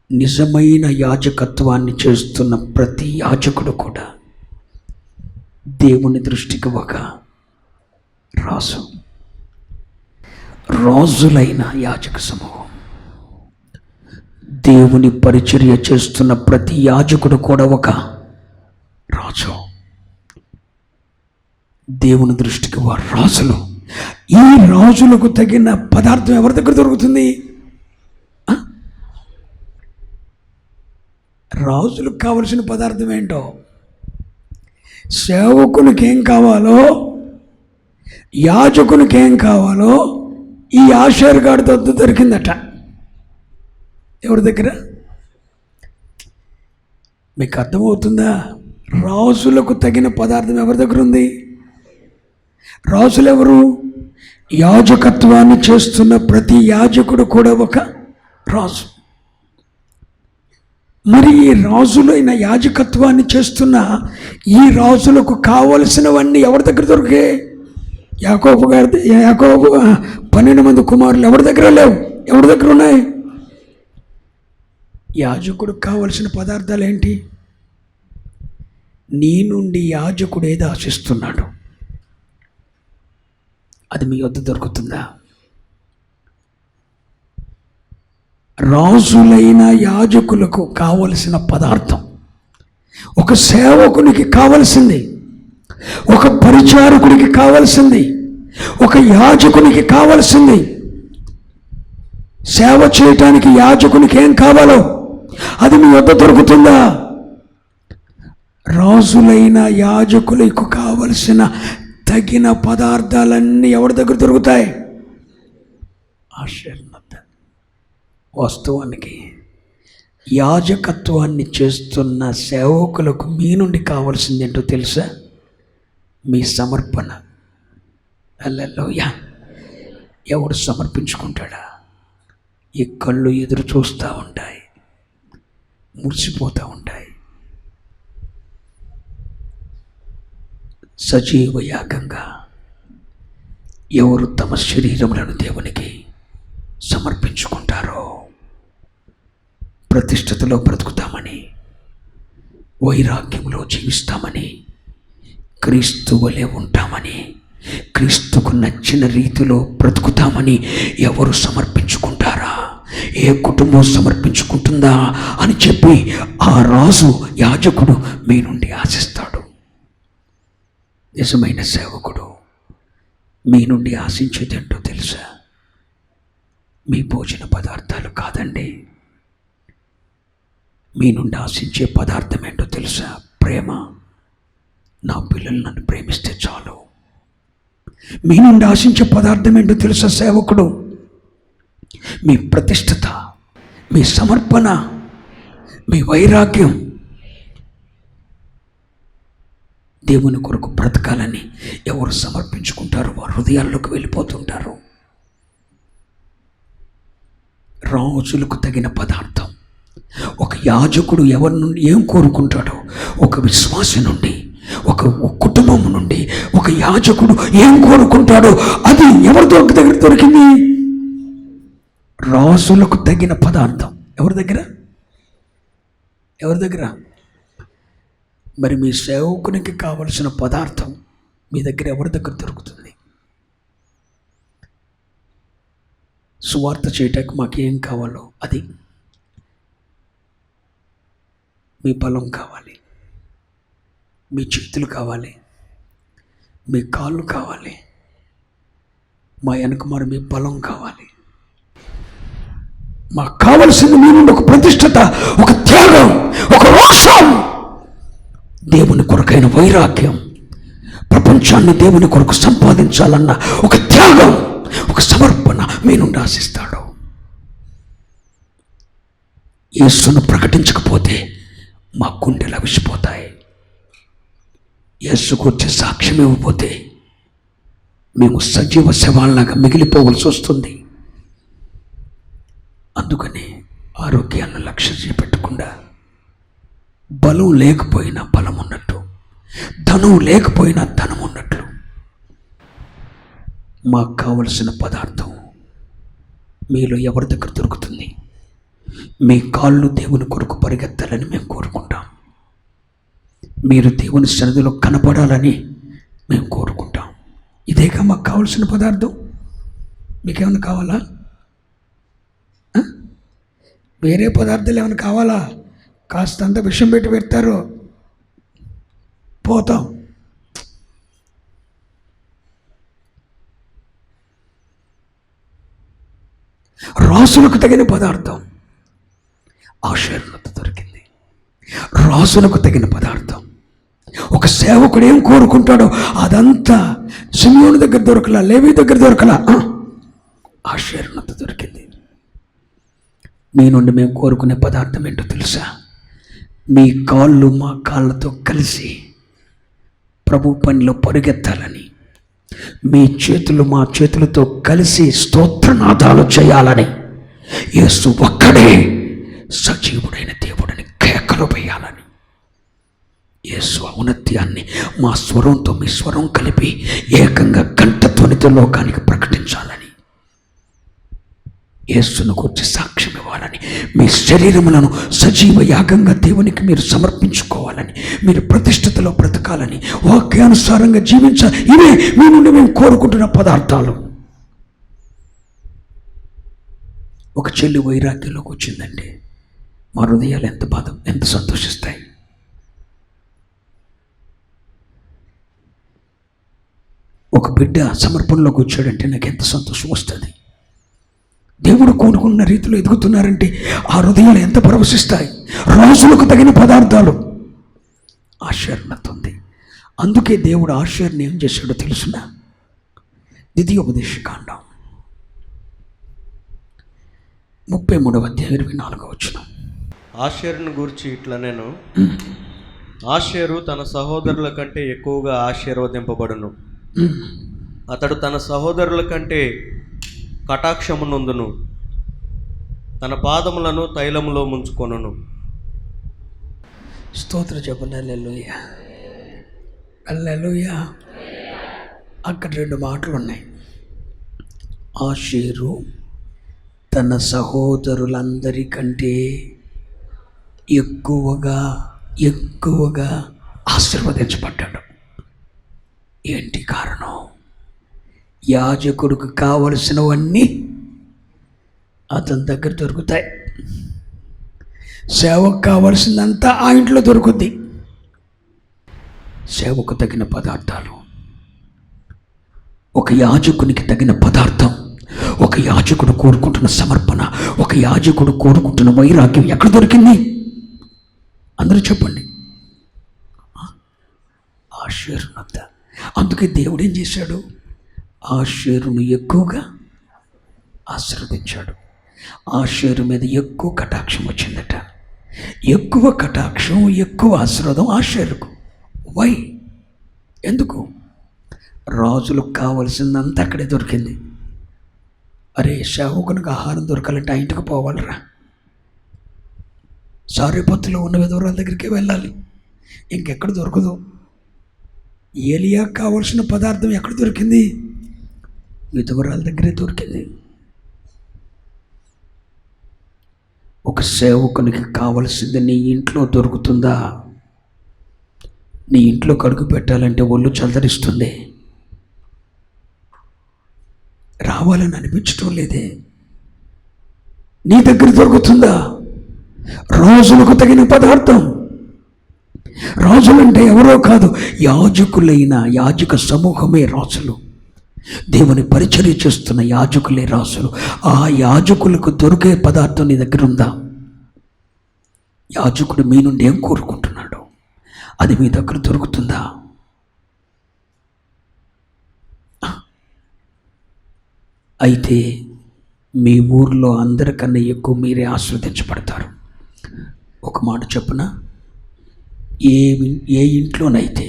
నిజమైన యాజకత్వాన్ని చేస్తున్న ప్రతి యాజకుడు కూడా దేవుని దృష్టికి ఒక రాజు. రాజులైన యాజక సమూహం. దేవుని పరిచర్య చేస్తున్న ప్రతి యాజకుడు కూడా ఒక రాజు. దేవుని దృష్టికి వారు రాజులు. ఈ రాజులకు తగిన పదార్థం ఎవరి దగ్గర దొరుకుతుంది? రాజులకు కావలసిన పదార్థం ఏంటో, సేవకునికి ఏం కావాలో, యాజకునికి ఏం కావాలో ఈ ఆషేరు గాడి దొద్దు దొరికిందట. ఎవరి దగ్గర? మీకు అర్థమవుతుందా? రాజులకు తగిన పదార్థం ఎవరి దగ్గర ఉంది? రాజులు ఎవరు? యాజకత్వాన్ని చేస్తున్న ప్రతి యాజకుడు కూడా ఒక రాజు. మరి ఈ రాజులైన యాజకత్వాన్ని చేస్తున్న ఈ రాజులకు కావలసినవన్నీ ఎవరి దగ్గర దొరికే? యాకోబు 12 మంది కుమారులు ఎవరి దగ్గర లేవు. ఎవరి దగ్గర ఉన్నాయి? యాజకుడికి కావలసిన పదార్థాలు ఏంటి? నీ నుండి యాజకుడు ఏది ఆశిస్తున్నాడు అది మీ వద్ద దొరుకుతుందా? రాజులైన యాజకులకు కావలసిన పదార్థం, ఒక సేవకునికి కావలసింది, ఒక పరిచారకుడికి కావలసింది, ఒక యాజకునికి కావలసింది. సేవ చేయటానికి యాజకునికి ఏం కావాలో అది మీ వద్ద దొరుకుతుందా? రాజులైన యాజకులకు కావలసిన తగిన పదార్థాలన్నీ ఎవరి దగ్గర దొరుకుతాయి? ఆశ్చర్యం. వాస్తవానికి యాజకత్వాన్ని చేస్తున్న సేవకులకు మీ నుండి కావాల్సింది ఏంటో తెలుసా? మీ సమర్పణ. హల్లెలూయా. ఎవడు సమర్పించుకుంటాడా? ఈ కళ్ళు ఎదురు చూస్తూ ఉంటాయి, మురిసిపోతూ ఉంటాయి. సజీవ యాగంగా ఎవరు తమ శరీరములను దేవునికి సమర్పించుకుంటారో, ప్రతిష్టతలో బ్రతుకుతామని, వైరాగ్యంలో జీవిస్తామని, క్రీస్తు వలె ఉంటామని, క్రీస్తుకు నచ్చిన రీతిలో బ్రతుకుతామని ఎవరు సమర్పించుకుంటారా? ఏ కుటుంబం సమర్పించుకుంటుందా అని చెప్పి ఆ రాజు యాజకుడు మీ నుండి ఆశిస్తాడు. నిజమైన సేవకుడు మీ నుండి ఆశించేదేంటో తెలుసా? మీ భోజన పదార్థాలు కాదండి. మీ నుండి ఆశించే పదార్థం ఏంటో తెలుసా? ప్రేమ. నా పిల్లలు నన్ను ప్రేమిస్తే చాలు. మీ నుండి ఆశించే పదార్థం ఏంటో తెలుసా సేవకుడు? మీ ప్రతిష్టత, మీ సమర్పణ, మీ వైరాగ్యం. దేవుని కొరకు బ్రతకాలని ఎవరు సమర్పించుకుంటారో వారు హృదయాల్లోకి వెళ్ళిపోతుంటారు. రాజులకు తగిన పదార్థం. ఒక యాజకుడు ఎవరి నుండి ఏం కోరుకుంటాడో, ఒక విశ్వాసి నుండి, ఒక కుటుంబం నుండి ఒక యాజకుడు ఏం కోరుకుంటాడో అది ఎవరి దగ్గర దొరికింది? రాజులకు తగిన పదార్థం ఎవరి దగ్గర? ఎవరి దగ్గర? మరి మీ సేవకునికి కావలసిన పదార్థం మీ దగ్గర ఎవరి దగ్గర దొరుకుతుంది? సువార్త చేయటానికి మాకేం కావాలో అది. మీ బలం కావాలి, మీ చేతులు కావాలి, మీ కాళ్ళు కావాలి, మా వెనక మరి మీ బలం కావాలి. మాకు కావలసింది మీ నుండి ఒక ప్రతిష్టత, ఒక త్యాగం, ఒక రోషం, దేవుని కొరకైన వైరాగ్యం, ప్రపంచాన్ని దేవుని కొరకు సంపాదించాలన్న ఒక త్యాగం, ఒక సమర్పణ మీ నుండి ఆశిస్తాడు. యేసును ప్రకటించకపోతే మా గుండెలు అవిసిపోతాయి. యేసు గురించి సాక్ష్యం ఇవ్వకపోతే మేము సజీవ శవాల్లాగా మిగిలిపోవలసి వస్తుంది. అందుకని ఆరోగ్యాన్ని లక్ష్యం పెట్టకుండా, బలం లేకపోయినా బలం ఉన్నట్టు, ధనం లేకపోయినా ధనం ఉన్నట్లు మాకు కావలసిన పదార్థం మీలో ఎవరి దగ్గర దొరుకుతుంది? మీ కాళ్ళు దేవుని కొరకు పరిగెత్తాలని మేము కోరుకుంటాం. మీరు దేవుని సన్నిధిలో కనపడాలని మేము కోరుకుంటాం. ఇదేగా మాకు కావలసిన పదార్థం. మీకేమైనా కావాలా? వేరే పదార్థాలు ఏమైనా కావాలా? కాస్తంత విషం పెట్టి పెడతారు, పోతాం. రాసులకు తగిన పదార్థం ఆశీర్వాదం దొరికింది. రాసులకు తగిన పదార్థం. ఒక సేవకుడు ఏం కోరుకుంటాడో అదంతా సిమియోను దగ్గర దొరకలా, లేవి దగ్గర దొరకలా, ఆశీర్వాదం దొరికింది. మీ నుండి మేము కోరుకునే పదార్థం ఏంటో తెలుసా? మీ కాళ్ళు మా కాళ్ళతో కలిసి ప్రభు పనిలో పరుగెత్తాలని, మీ చేతులు మా చేతులతో కలిసి స్తోత్రనాదాలు చేయాలని, యేసు ఒక్కడే సజీవుడైన దేవుడని కేకలు వేయాలని, యేసు ఔన్నత్యాన్ని మా స్వరంతో మీ స్వరం కలిపి ఏకంగా కంఠధ్వనితో లోకానికి ప్రకటించాలని, యేసును గురించి సాక్ష్యం ఇవ్వాలని, మీ శరీరములను సజీవ యాగంగా దేవునికి మీరు సమర్పించుకోవాలని, మీరు ప్రతిష్టతలో బ్రతకాలని, వాక్యానుసారంగా జీవించాలి. ఇవే మీ నుండి మేము కోరుకుంటున్న పదార్థాలు. ఒక చెల్లి వైరాగ్యంలోకి వచ్చిందంటే మా హృదయాలు ఎంత సంతోషిస్తాయి. ఒక బిడ్డ సమర్పణలోకి వచ్చాడంటే నాకు ఎంత సంతోషం వస్తుంది. దేవుడు కోరుకున్న రీతిలో ఎదుగుతున్నారంటే ఆ హృదయాలు ఎంత పరవశిస్తాయి. రోజులకు తగిన పదార్థాలు ఆశ్చర్యతుంది. అందుకే దేవుడు ఆశ్చర్యం ఏం చేశాడో తెలుసునా? ద్వితీయోపదేశకాండం 33:24. ఆషేరును గూర్చి ఇట్లా నేను ఆషేరు తన సహోదరుల కంటే ఎక్కువగా ఆశీర్వదింపబడును. అతడు తన సహోదరుల కంటే కటాక్షమునందును తన పాదములను తైలములో ముంచుకొనును. స్తోత్ర చెప్పండి. హల్లెలూయా, హల్లెలూయా. అక్కడ 2 మాటలు ఉన్నాయి. ఆషేరు తన సహోదరులందరికంటే ఎక్కువగా ఆశీర్వదించబడ్డాడు. ఏంటి కారణం? యాజకుడికి కావలసినవన్నీ అతని దగ్గర దొరుకుతాయి. సేవకు కావలసిందంతా ఆ ఇంట్లో దొరుకుద్ది. సేవకు తగిన పదార్థాలు, ఒక యాజకునికి తగిన పదార్థం, ఒక యాజకుడు కోరుకుంటున్న సమర్పణ, ఒక యాజకుడు కోరుకుంటున్న వైరాగ్యం ఎక్కడ దొరికింది? అందరూ చెప్పండి. ఆషేరు వద్ద. అందుకే దేవుడు ఏం చేశాడు? ఆషేరును ఎక్కువగా ఆశీర్వదించాడు. ఆషేరు మీద ఎక్కువ కటాక్షం వచ్చిందట. ఎక్కువ కటాక్షం, ఎక్కువ ఆశీర్వాదం ఆషేరుకు. వై? ఎందుకు? రాజులకు కావలసిందంతా అక్కడే దొరికింది. అరే, సేవకునికి ఆహారం దొరకాలంటే ఆ ఇంటికి పోవాలరా. సారెపత్తులో ఉన్న విధవరాల దగ్గరికి వెళ్ళాలి, ఇంకెక్కడ దొరకదు. ఏలియాకు కావలసిన పదార్థం ఎక్కడ దొరికింది? విధవరాల దగ్గరే దొరికింది. ఒక సేవకునికి కావలసింది నీ ఇంట్లో దొరుకుతుందా? నీ ఇంట్లో కడుగు పెట్టాలంటే ఒళ్ళు చల్దరిస్తుంది, రావాలని అనిపించడం లేదే. నీ దగ్గర దొరుకుతుందా? రాజులకు తగిన పదార్థం. రాజులంటే ఎవరో కాదు, యాజక సమూహమే రాజులు. దేవుని పరిచర్య చేస్తున్న యాజకులే రాజులు. ఆ యాజకులకు దొరికే పదార్థం నీ దగ్గర ఉందా? యాజకుడు మీ నుండి ఏం కోరుకుంటున్నాడు? అది మీ దగ్గర దొరుకుతుందా? అయితే మీ ఊర్లో అందరికన్నా ఎక్కువ మీరే ఆస్వాదించబడతారు. ఒక మాట చెప్పున, ఏ ఇంట్లోనైతే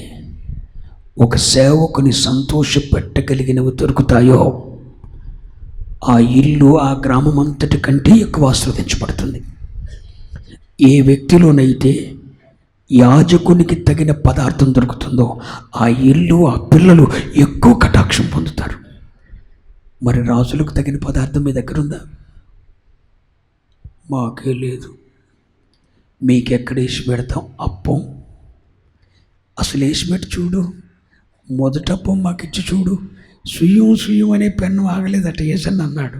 ఒక సేవకుని సంతోషపెట్టగలిగినవి దొరుకుతాయో ఆ ఇల్లు ఆ గ్రామం అంతటి కంటే ఎక్కువ ఆస్వాదించబడుతుంది. ఏ వ్యక్తిలోనైతే యాజకునికి తగిన పదార్థం దొరుకుతుందో ఆ ఇల్లు ఆ పిల్లలు ఎక్కువ కటాక్షం పొందుతారు. మరి రాజులకు తగిన పదార్థం మీ దగ్గర ఉందా? మాకే లేదు. మీకెక్కడ వేసి పెడతాం? అప్పం. అసలు వేసి పెట్టి చూడు, మొదట అప్పం మాకు ఇచ్చి చూడు. సుయ్యం అనే పెన్ను ఆగలేదట ఏసన్ అన్నాడు.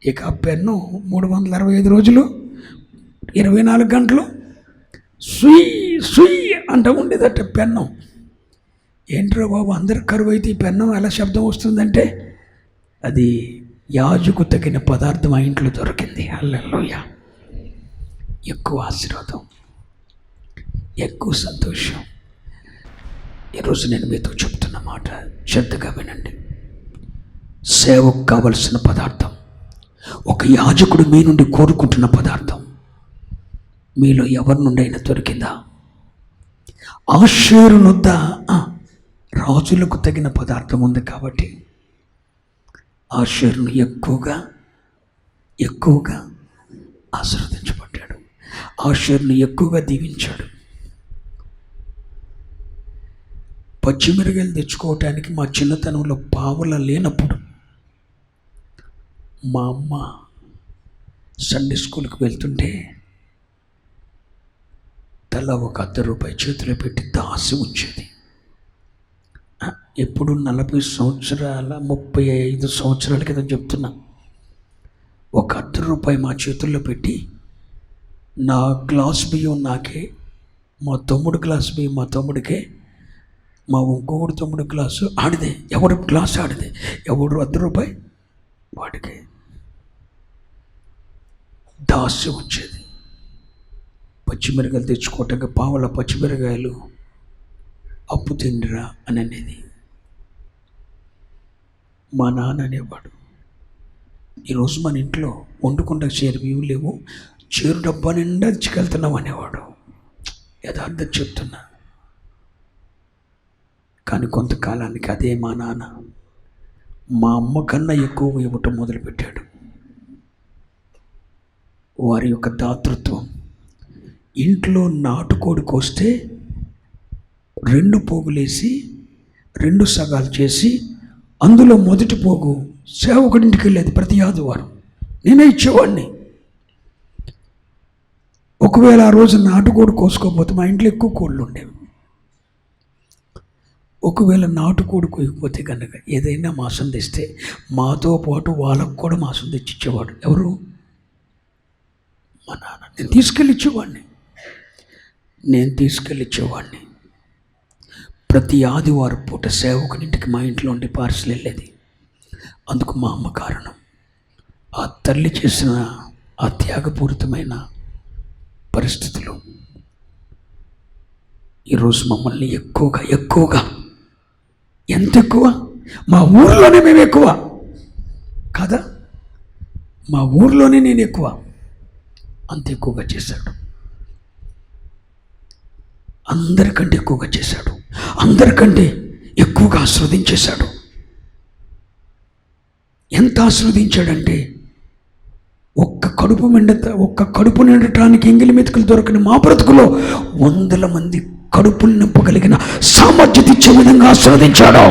ఇక ఆ పెన్ను 365 రోజులు 24 గంటలు సుయ్ అంట ఉండేదట పెన్ను. ఏంట్రా బాబు, అందరు కరువు అయితే ఈ పెన్నం ఎలా శబ్దం వస్తుందంటే అది యాజకు తగిన పదార్థం ఆ ఇంట్లో దొరికింది. హల్లెలూయా. ఎక్కువ ఆశీర్వాదం, ఎక్కువ సంతోషం. ఈరోజు నేను మీతో చెప్తున్న మాట శ్రద్ధగా వినండి. సేవకు కావలసిన పదార్థం, ఒక యాజకుడు మీ నుండి కోరుకుంటున్న పదార్థం మీలో ఎవరి నుండి అయినా దొరికిందా? ఆషేరు నొద్ద రాజులకు తగిన పదార్థం ఉంది కాబట్టి ఆషేరును ఎక్కువగా ఆశీర్వదించబడ్డాడు. ఆషేరును ఎక్కువగా దీవించాడు. పచ్చిమిరగాయలు తెచ్చుకోవటానికి మా చిన్నతనంలో పావుల లేనప్పుడు మా అమ్మ సండే స్కూల్కి వెళ్తుంటే తల ఒక ₹1 చేతిలో పెట్టి దాసి ఉంచేది. ఎప్పుడు 40 సంవత్సరాల 35 సంవత్సరాల క్రితం చెప్తున్నా. రూపాయి మా చేతుల్లో పెట్టి నా గ్లాస్ బియ్యం నాకే, మా తమ్ముడు గ్లాస్ బియ్యం మా తమ్ముడికే, మా ఇంకొకటి తమ్ముడు గ్లాసు ఆడిదే, ఎవరి గ్లాసు ఆడిదే, ఎవడు రూపాయి వాడికే. దాస్యం వచ్చేది. పచ్చిమిరకాయలు తెచ్చుకోవటానికి పావుల పచ్చిమిరకాయలు అప్పు తిండిరా అని అనేది మా నాన్న అనేవాడు. ఈరోజు మన ఇంట్లో వండుకుంటా చేరు బియ్యం లేవు, చేరు డబ్బా నిండా తెచ్చుకెళ్తున్నాం అనేవాడు. యథార్థం చెప్తున్నా. కానీ కొంతకాలానికి అదే మా నాన్న మా అమ్మ కన్నా ఎక్కువ ఇవ్వటం మొదలుపెట్టాడు. వారి యొక్క దాతృత్వం. ఇంట్లో నాటుకోడి కోస్తే 2 పోగులేసి 2 సగాలు చేసి అందులో మొదటి పోగు సేవకుడింటికి వెళ్ళేది ప్రతి ఆదివారం. నేనే ఇచ్చేవాడిని. ఒకవేళ ఆ రోజు నాటుకోడి కోసుకోకపోతే మా ఇంట్లో ఎక్కువ కోళ్ళు ఉండేవి. ఒకవేళ నాటుకోడి కోయకపోతే కనుక ఏదైనా మాంసం తెస్తే మాతో పాటు వాళ్ళకు కూడా మాంసం తెచ్చిచ్చేవాడు. ఎవరు? మా నాన్న. నేను తీసుకెళ్ళిచ్చేవాడిని. ప్రతి ఆదివారం పూట సేవకునింటికి మా ఇంట్లో ఉండి పార్సల్ వెళ్ళేది. అందుకు మా అమ్మ కారణం. ఆ తల్లి చేసిన ఆ త్యాగపూరితమైన పరిస్థితులు ఈరోజు మమ్మల్ని ఎక్కువగా ఎంత ఎక్కువ, మా ఊరిలోనే మేము ఎక్కువ కదా, మా ఊరిలోనే నేను ఎక్కువ, అంత ఎక్కువగా చేశాడు. అందరికంటే ఎక్కువగా చేశాడు. అందరికంటే ఎక్కువగా ఆశీర్వదించేశాడు. ఎంత ఆశీర్వదించాడంటే ఒక్క కడుపు నిండటానికి ఎంగిలి మెతుకులు దొరకని మా బ్రతుకులో 100 మంది కడుపులు నింపగలిగిన సామర్థ్యత ఇచ్చే విధంగా ఆశీర్వదించాడు.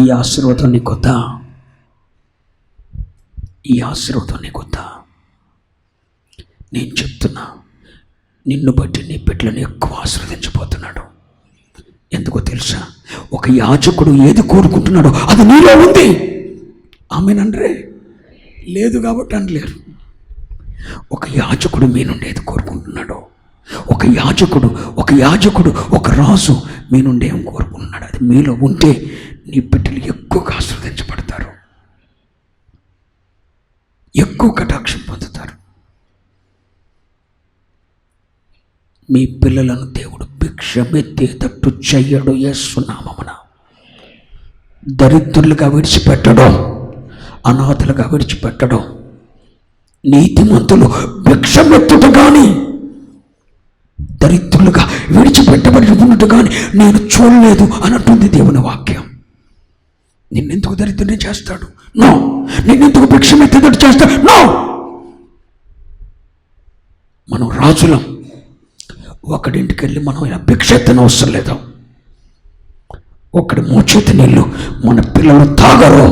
ఈ ఆశీర్వాదం నీకొద్దా? నేను చెప్తున్నా, నిన్ను బట్టి నీ బిడ్డలను ఎక్కువ ఆశీర్వదించబోతున్నాడు. ఎందుకో తెలుసా? ఒక యాజకుడు ఏది కోరుకుంటున్నాడో అది నీలో ఉంది. ఆమెనండ్రే లేదు కాబట్టి అనలేరు. ఒక యాజకుడు మీ నుండి ఏది కోరుకుంటున్నాడో, ఒక యాజకుడు ఒక రాజు మీ నుండి ఏం కోరుకుంటున్నాడు, అది మీలో ఉంటే నీ బిడ్డలు ఎక్కువగా ఆశీర్వదించబడతారు, ఎక్కువ కటాక్షం పొందుతారు. మీ పిల్లలను దేవుడు భిక్షమెత్తేటట్టు చెయ్యడు. యేసు నామమున దరిద్రులుగా విడిచిపెట్టడం, అనాథలుగా విడిచిపెట్టడం. నీతిమంతులు భిక్షమెత్తుట కానీ దరిద్రులుగా విడిచిపెట్టబడి ఉన్నట్టు కానీ నేను చూడలేదు అన్నట్టుంది దేవుని వాక్యం. నిన్నెందుకు దరిద్రుని చేస్తాడు? నో. నిన్నెందుకు భిక్షమెత్తేటట్టు చేస్తాడు? నో. మనం రాజులం. ఒకడింటికి వెళ్ళి మనం ఇలా భిక్ష ఎత్తన అవసరం లేదు. ఒకటి మోచేతి నీళ్ళు మన పిల్లలు తాగరు.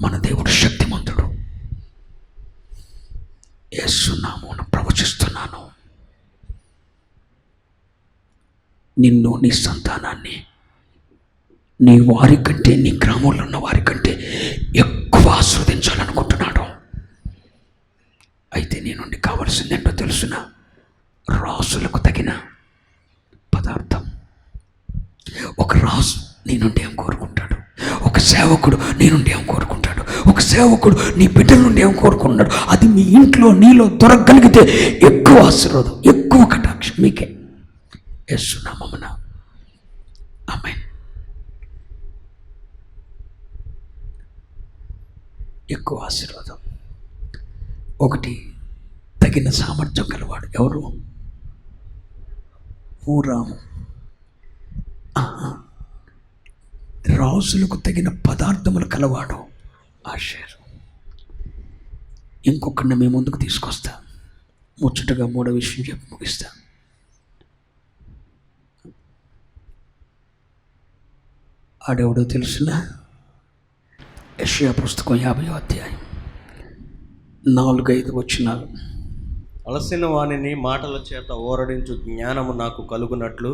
మన దేవుడు శక్తిమంతుడు. యేసు నామమున ప్రవచిస్తున్నాను, నిన్ను, నీ సంతానాన్ని, నీ వారి కంటే, నీ గ్రామంలో ఉన్న వారి కంటే ఎక్కువ ఆశీర్వదించాలనుకుంటున్నాడు. అయితే నీ నుండి కావాల్సిందేంటో తెలుసునా? రాజులకు తగిన పదార్థం. ఒక రాజు నీ నుండి ఏం కోరుకుంటాడు? ఒక సేవకుడు నీ నుండి ఏం కోరుకుంటాడు? ఒక సేవకుడు నీ బిడ్డల నుండి ఏం కోరుకుంటున్నాడు? అది మీ ఇంట్లో నీలో దొరకగలిగితే ఎక్కువ ఆశీర్వాదం, ఎక్కువ కటాక్షం మీకే. యేసు నామమున ఆమేన్. ఎక్కువ ఆశీర్వాదం. ఒకటి, తగిన సామర్థ్యం గలవాడు. ఎవరు? హూరాము. రాజులకు తగిన పదార్థములు కలవాడు ఆషేరు. ఇంకొకరిని మీ ముందుకు తీసుకొస్తా. ముచ్చటగా 3వ విషయం చెప్పి ముగిస్తా. ఆడెవడో తెలుసునా? యెషయా పుస్తకం 50వ అధ్యాయం 4-5 వచనాలు. అలసిన వానిని మాటల చేత ఓరడించు జ్ఞానము నాకు కలుగునట్లు.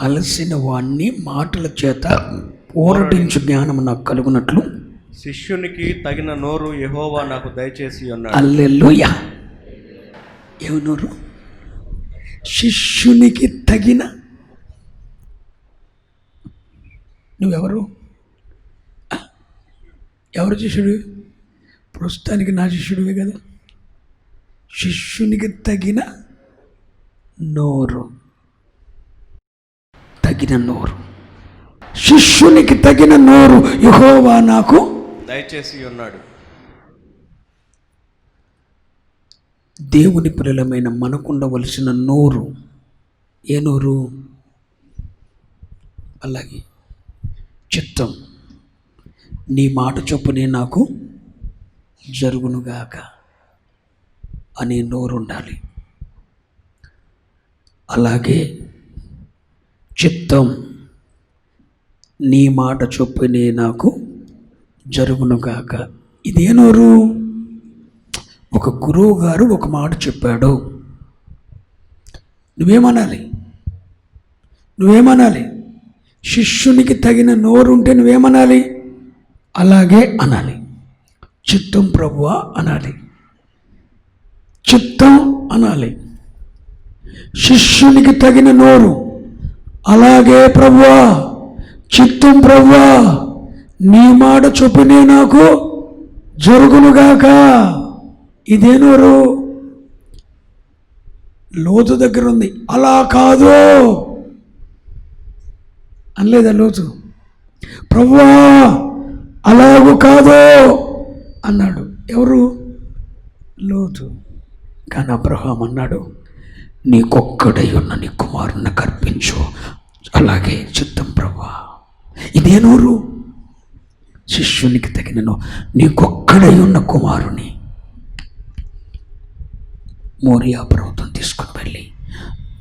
అలసిన వాణ్ణి మాటల చేత ఊరడించు జ్ఞానము నాకు కలుగునట్లు శిష్యునికి తగిన నోరు యెహోవా నాకు దయచేసి ఉన్నాడు. హల్లెలూయా. ఏమి నోరు? శిష్యునికి తగిన. నువ్వెవరు? ఎవరు శిష్యుడు? ప్రస్తుతానికి నా శిష్యుడివే కదా. శిష్యునికి తగిన నోరు. తగిన నోరు. శిష్యునికి తగిన నోరు యెహోవా నాకు దయచేసి ఉన్నాడు. దేవుని పిల్లలమైన మనకుండవలసిన నోరు ఏ నోరు? అలాగే చిత్తం, నీ మాట చొప్పునే నాకు జరుగునుగాక అనే నోరు ఉండాలి. అలాగే చిత్తం, నీ మాట చొప్పునే నాకు జరుగునుగాక. ఇదే నోరు. ఒక గురువు గారు ఒక మాట చెప్పాడు, నువ్వేమనాలి? శిష్యునికి తగిన నోరు ఉంటే నువ్వేమనాలి? అలాగే అనాలి. చిత్తం ప్రభువా అనాలి. చిత్తం అనాలి. శిష్యునికి తగిన నోరు అలాగే ప్రభువా, చిత్తం ప్రభువా, నీ మాట చొప్పునే నాకు జరుగునుగాక. ఇదే నోరు. లోతు దగ్గర ఉంది, అలా కాదు అనలేదా లోతు? ప్రభువా అలాగూ కాదు అన్నాడు. ఎవరు? లోతు. కానీ అబ్రహాం అన్నాడు, నీకొక్కడై ఉన్న నీ కుమారుని కర్పించు. అలాగే చిత్తం ప్రభువా. ఇదే నోరు. శిష్యునికి తగిన నోరు. నీకొక్కడై ఉన్న కుమారుని మోరియా పర్వతం తీసుకుని వెళ్ళి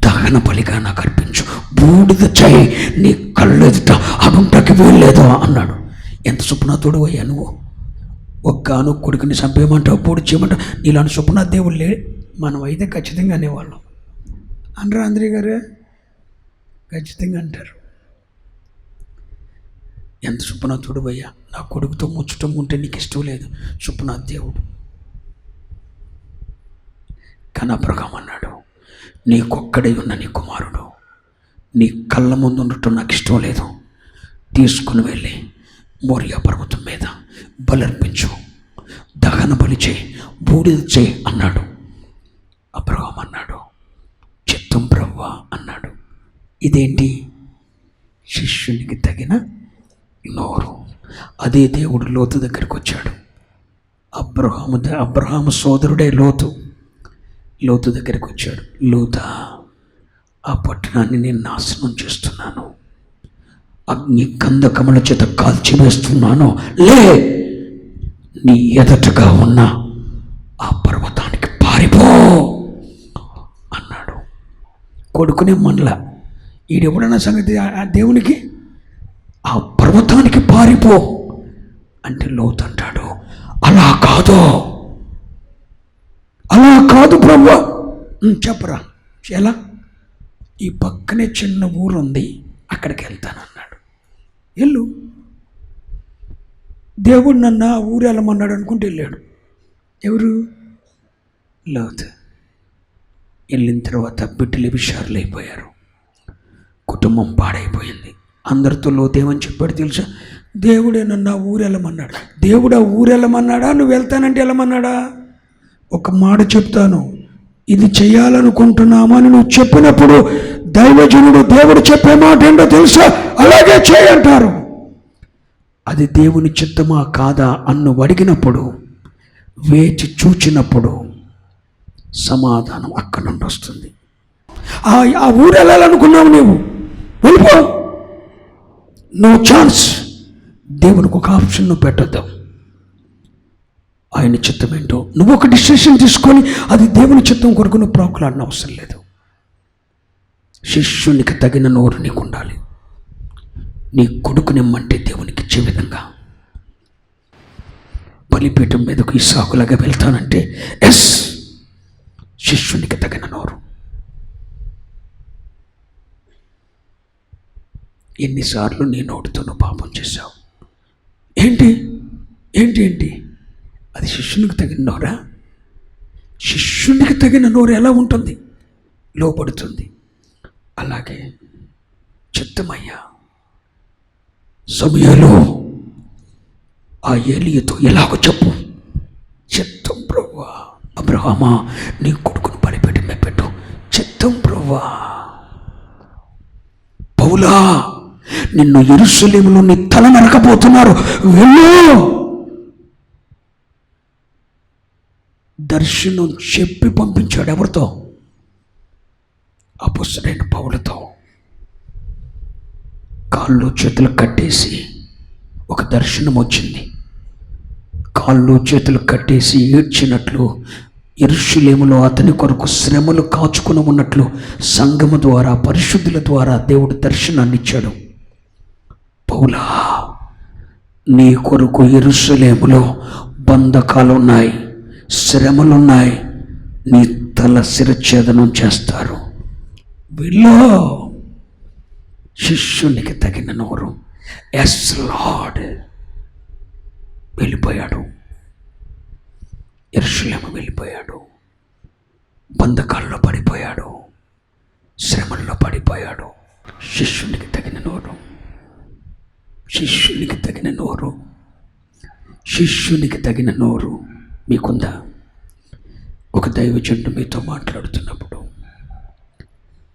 దహన బలిగా నాకు అర్పించు, బూడిద చేయి, నీ కళ్ళు ఎదుట అడుంటకి వీల్లేదు అన్నాడు. ఎంత సుప్నాథుడు అయ్యా నువ్వు! ఒక్కను కొడుకుని చంపేయమంటావు, పూడి చేయమంటావు. నీలాంటి సుప్నా దేవుడు లే. మనం అయితే ఖచ్చితంగా అనేవాళ్ళం. అనరా అంద్రి గారు? ఖచ్చితంగా అంటారు. ఎంత సుప్నాథుడు అయ్యా! నా కొడుకుతో ముచ్చటం ఉంటే నీకు ఇష్టం లేదు. సుప్నాథ్ దేవుడు. కానీ అబ్రహాం అన్నాడు, నీకొక్కడై ఉన్న నీ కుమారుడు నీ కళ్ళ ముందు ఉండటం నాకు ఇష్టం లేదు. తీసుకుని వెళ్ళి మోరియా పర్వతం మీద బలర్పించు, దహన బలి చేయి, బూడిద చేయి అన్నాడు. అబ్రహాం అన్నాడు, చిత్తం ప్రభువా అన్నాడు. ఇదేంటి? శిష్యునికి తగిన నోరు. అదే దేవుడు లోతు దగ్గరికి వచ్చాడు. అబ్రహాము సోదరుడే లోతు దగ్గరికి వచ్చాడు. లోతా, ఆ పట్టణాన్ని నేను నాశనం చేస్తున్నాను, అగ్ని కందకముల చేత కాల్చివేస్తున్నాను. లే, నీ ఎదటగా ఉన్న ఆ పర్వతానికి పారిపో అన్నాడు. కొడుకునే మనల ఈడెవడన్న సంగతి ఆ దేవునికి, ఆ పర్వతానికి పారిపో అంటే లోతు అంటాడు, అలా కాదు ప్రభువా. చెప్పరా ఎలా? ఈ పక్కనే చిన్న ఊరు ఉంది, అక్కడికి వెళ్తానన్నాడు. వెళ్ళు. దేవుడు నన్ను ఆ ఊరు వెళ్ళమన్నాడు అనుకుంటూ వెళ్ళాడు. ఎవరు? లోతు. వెళ్ళిన తర్వాత బిడ్డలు విషారులు అయిపోయారు, కుటుంబం పాడైపోయింది. అందరితో లోతు ఏమని చెప్పాడు తెలుసా? దేవుడే నన్ను ఆ ఊరు వెళ్ళమన్నాడు. దేవుడు ఆ ఊరు వెళ్ళమన్నాడా? నువ్వు వెళ్తానంటే వెళ్ళమన్నాడా? ఒక మాట చెప్తాను, ఇది చేయాలనుకుంటున్నామని నువ్వు చెప్పినప్పుడు దైవజనుడు దేవుడు చెప్పే మాట ఏంటో తెలుసా? అలాగే చేయంటారు. అది దేవుని చిత్తమా కాదా అన్ను అడిగినప్పుడు, వేచి చూచినప్పుడు సమాధానం అక్కడ నుండి వస్తుంది. ఆ ఊరు వెళ్ళాలనుకున్నావు, నీవు వెళ్ళిపో. No chance. దేవునికి ఒక ఆప్షన్ నువ్వు పెట్టద్దాం. ఆయన చిత్తం ఏంటో నువ్వు ఒక డిసిషన్ తీసుకొని అది దేవుని చిత్తం కొరకు నువ్వు ప్రాకులాడిన అవసరం లేదు. శిష్యునికి తగిన నోరు నీకు ఉండాలి. నీ కొడుకునిమ్మంటే దేవునికి ఇచ్చే విధంగా. బలిపీఠం మీదకు ఈ సాకులాగా వెళ్తానంటే ఎస్, శిష్యునికి తగిన నోరు. ఎన్నిసార్లు నీ నోటితో నువ్వు పాపం చేశావు? ఏంటి ఏంటి ఏంటి అది శిష్యునికి తగిన నోరా? శిష్యునికి తగిన నోరు ఎలా ఉంటుంది? లోపడుతుంది. అలాగే చిత్తమయ్యా సమయంలో ఆ ఏలియతో ఎలాగో చెప్పు. చిత్తం ప్రభువా. అబ్రహామా, నీ కొడుకును బలిపెట్టి మెప్పెట్టు. చిత్తం ప్రభువా. పౌలా, నిన్ను యెరూషలేములో నీ తల నరకబోతున్నారు, వెళ్ళు. దర్శనం చెప్పి పంపించాడు. ఎవరితో? అపొస్తలుడైన పౌలుతో. కాళ్ళు చేతులు కట్టేసి ఒక దర్శనం వచ్చింది. కాళ్ళు చేతులు కట్టేసి ఏడ్చినట్లు, యెరూషలేములో అతని కొరకు శ్రమలు కాచుకుని ఉన్నట్లు సంఘము ద్వారా, పరిశుద్ధుల ద్వారా దేవుడు దర్శనాన్ని ఇచ్చాడు. పౌలా, నీ కొరకు యెరూషలేములో బంధకాలున్నాయి, శ్రమలున్నాయి, నీ తల శిరఛేదనం చేస్తారు, వీళ్ళు. శిష్యునికి తగిన నోరు. Yes Lord. వెళ్ళిపోయాడు. యెరూషలేము వెళ్ళిపోయాడు. బంధకాల్లో పడిపోయాడు, శ్రమల్లో పడిపోయాడు. శిష్యునికి తగిన నోరు. శిష్యునికి తగిన నోరు. శిష్యునికి తగిన నోరు మీకుందా? ఒక దైవజనుడు మీతో మాట్లాడుతున్నప్పుడు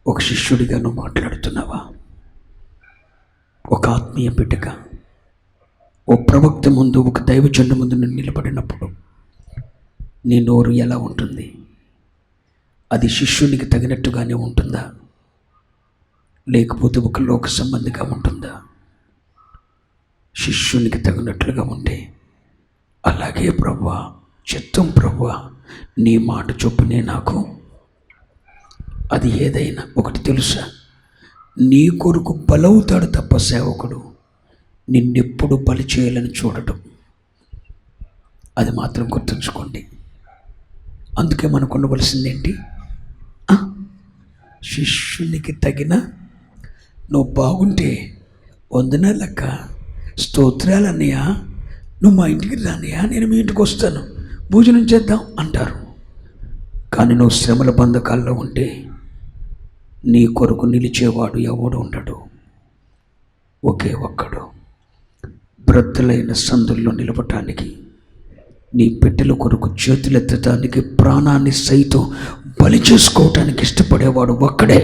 ఒక శిష్యుడిగా నువ్వు మాట్లాడుతున్నావా? ఒక ఆత్మీయ బిడ్డగా, ఓ ప్రవక్త ముందు, ఒక దైవజనుడు ముందు నువ్వు నిలబడినప్పుడు నీ నోరు ఎలా ఉంటుంది? అది శిష్యునికి తగినట్టుగానే ఉంటుందా, లేకపోతే ఒక లోక సంబంధిగా ఉంటుందా? శిష్యునికి తగినట్లుగా ఉంటే, అలాగే ప్రభువా, చిత్తం ప్రభువా, నీ మాట చొప్పునే నాకు. అది ఏదైనా ఒకటి తెలుసా, నీ కొరకు బలవుతాడు తప్ప సేవకుడు నిన్నెప్పుడు బలి చేయాలని చూడటం. అది మాత్రం గుర్తుంచుకోండి. అందుకే మనకు ఉండవలసిందేంటి? శిష్యునికి తగిన. నువ్వు బాగుంటే వందనాలక్క, స్తోత్రాలన్నయ్య, నువ్వు మా ఇంటికి రాన్నయ్య, నేను మీ ఇంటికి వస్తాను, భోజనం చేద్దాం అంటారు. కానీ నువ్వు శ్రమల బంధకాల్లో ఉంటే నీ కొరకు నిలిచేవాడు ఎవడు ఉండడు. ఒకే ఒక్కడు. బ్రద్దలైన సందుల్లో నిలబడటానికి, నీ బిడ్డల కొరకు చేతులెత్తడానికి, ప్రాణాన్ని సైతం బలి చేసుకోవటానికి ఇష్టపడేవాడు ఒక్కడే,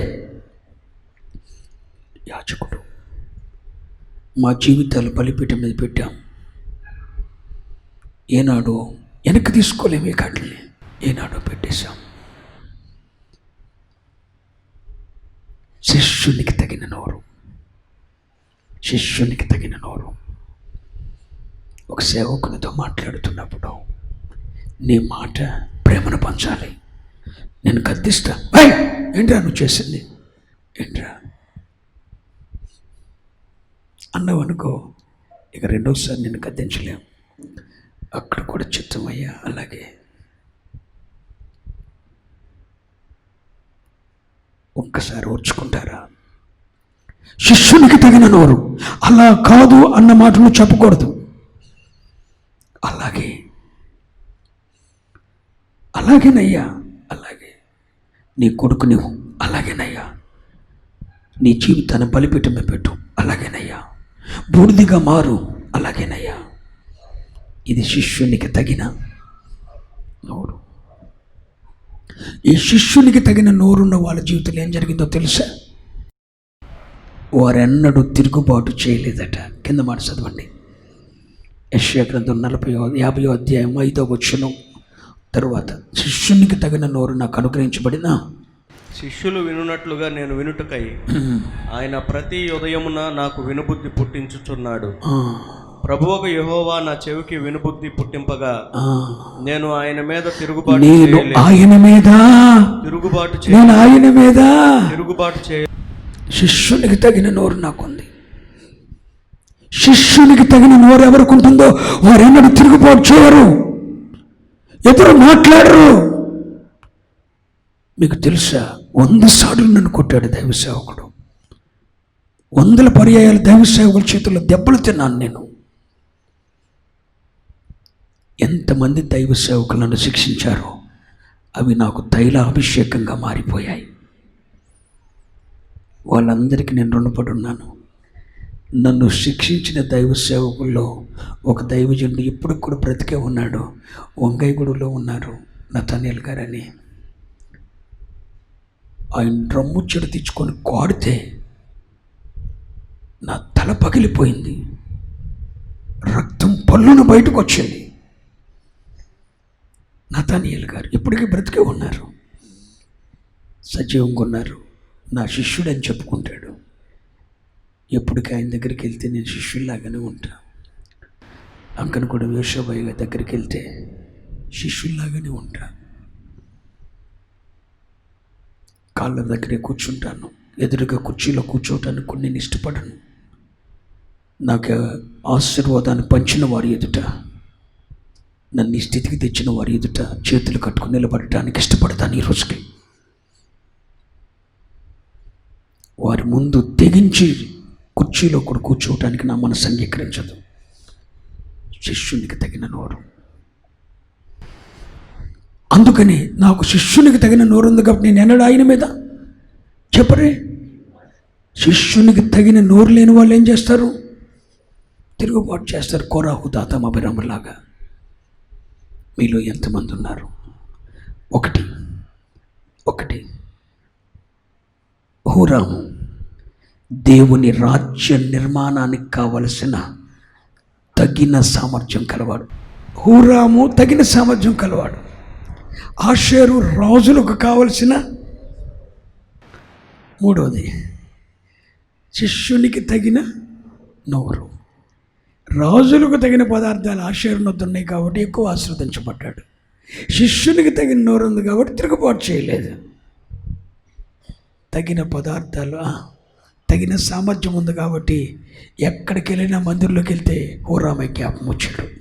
యాజకుడు. మా జీవితాలు బలిపీఠం మీద పెట్టాం. ఏనాడు వెనక్కి తీసుకోలేమే కాటిని, ఏనాడో పెట్టేశాం. శిష్యునికి తగిన నోరు. శిష్యునికి తగిన నోరు. ఒక సేవకునితో మాట్లాడుతున్నప్పుడు నీ మాట ప్రేమను పంచాలి. నేను గద్దిస్తా, ఏంట్రా నువ్వు చేసింది, ఏంట్రా అన్నావు అనుకో, ఇక రెండోసారి నేను గద్దించలేము. అక్కడ కూడా చిత్తమయ్యా. అలాగే ఒక్కసారి ఓర్చుకుంటారా? శిష్యునికి తగిన నోరు. అలా కాదు అన్న మాటలు చెప్పకూడదు. అలాగే అలాగేనయ్యా, అలాగే నీ కొడుకు నువ్వు, అలాగేనయ్యా నీ జీవితాన్ని బలిపీఠమే పెట్టు, అలాగేనయ్యా బూడిదిగా మారు, అలాగేనయ్యా. ఇది శిష్యునికి తగిన నోరు. ఈ శిష్యునికి తగిన నోరున్న వాళ్ళ జీవితంలో ఏం జరిగిందో తెలుసా? వారెన్నడూ తిరుగుబాటు చేయలేదట. కింద మాట చదవండి. యెషయా గ్రంథం 50వ అధ్యాయం 5వ వచనం తరువాత, శిష్యునికి తగిన నోరు నాకు అనుగ్రహించబడిన, శిష్యులు వినున్నట్లుగా నేను వినుటకై ఆయన ప్రతి ఉదయమున నాకు వినుబుద్ధి పుట్టించుచున్నాడు. ప్రభువుకు యెహోవా నా చెవికి వినుబుద్ధి పుట్టింపగా నేను ఆయన మీద తిరుగుబాటు చేయ. శిష్యునికి తగిన నోరు నాకుంది. శిష్యునికి తగిన నోరు ఎవరికి ఉంటుందో వారెన్నడూ తిరుగుబాటు చేయరు, ఎదురు మాట్లాడరు. మీకు తెలుసా, 100 సార్లు నన్ను కొట్టాడు దైవ సేవకుడు. వందల పర్యాయాలు దైవ సేవకుల చేతుల్లో దెబ్బలు తిన్నాను నేను. ఎంతమంది దైవ సేవకులను శిక్షించారో అవి నాకు తైలాభిషేకంగా మారిపోయాయి. వాళ్ళందరికీ నేను రుణపడి ఉన్నాను. నన్ను శిక్షించిన దైవ సేవకుల్లో ఒక దైవజనుడు ఇప్పుడు కూడా బ్రతికే ఉన్నాడు. వంగైగూడలో ఉన్నారు, నతనేల్ గారని. ఆయన రమ్ము చెడు తెచ్చుకొని కొడితే నా తల పగిలిపోయింది, రక్తం పళ్ళున బయటకు వచ్చింది. నతనేల్ గారు ఇప్పటికీ బ్రతికే ఉన్నారు, సజీవంగా ఉన్నారు. నా శిష్యుడని చెప్పుకుంటాడు. ఎప్పటికీ ఆయన దగ్గరికి వెళ్తే నేను శిష్యుల్లాగానే ఉంటా. అంకను కూడా యోషోబాయి గారి దగ్గరికి వెళ్తే శిష్యుల్లాగానే ఉంటా. కాళ్ళ దగ్గరే కూర్చుంటాను. ఎదురుగా కుర్చీలో కూర్చోవటానికి కూడా నేను ఇష్టపడను. నాకు ఆశీర్వాదాన్ని పంచిన వారి ఎదుట, నన్ను ఈ స్థితికి తెచ్చిన వారి ఎదుట చేతులు కట్టుకుని నిలబడటానికి ఇష్టపడతాను. ఈ రోజుకి వారి ముందు తెగించి కుర్చీలో కూడా కూర్చోవటానికి నా మనసు అంగీకరించదు. శిష్యునికి తగిన నోరు. అందుకని నాకు శిష్యునికి తగిన నోరు ఉంది కాబట్టి నేను ఎన్నడూ ఆయన మీద చెప్పరే. శిష్యునికి తగిన నోరు లేని వాళ్ళు ఏం చేస్తారు? తిరుగుబాటు చేస్తారు. కోరాహు దాతాం అభిరాములాగా. మీలో ఎంతమంది ఉన్నారు? ఒకటి హూరాము దేవుని రాజ్య నిర్మాణానికి కావలసిన తగిన సామర్థ్యం కలవాడు. హూరాము తగిన సామర్థ్యం కలవాడు. ఆషేరు రాజులకు కావలసిన. మూడవది శిష్యునికి తగిన నోరు. రాజులకు తగిన పదార్థాలు ఆషేరు వద్ద ఉన్నాయి కాబట్టి ఎక్కువ ఆశీర్వదించబడ్డాడు. శిష్యునికి తగిన నోరు ఉంది కాబట్టి తిరుగుబాటు చేయలేదు. తగిన పదార్థాలు, తగిన సామర్థ్యం ఉంది కాబట్టి ఎక్కడికి వెళ్ళినా మందిరంలోకి వెళ్తే హూరామే జ్ఞాపకం వచ్చాడు.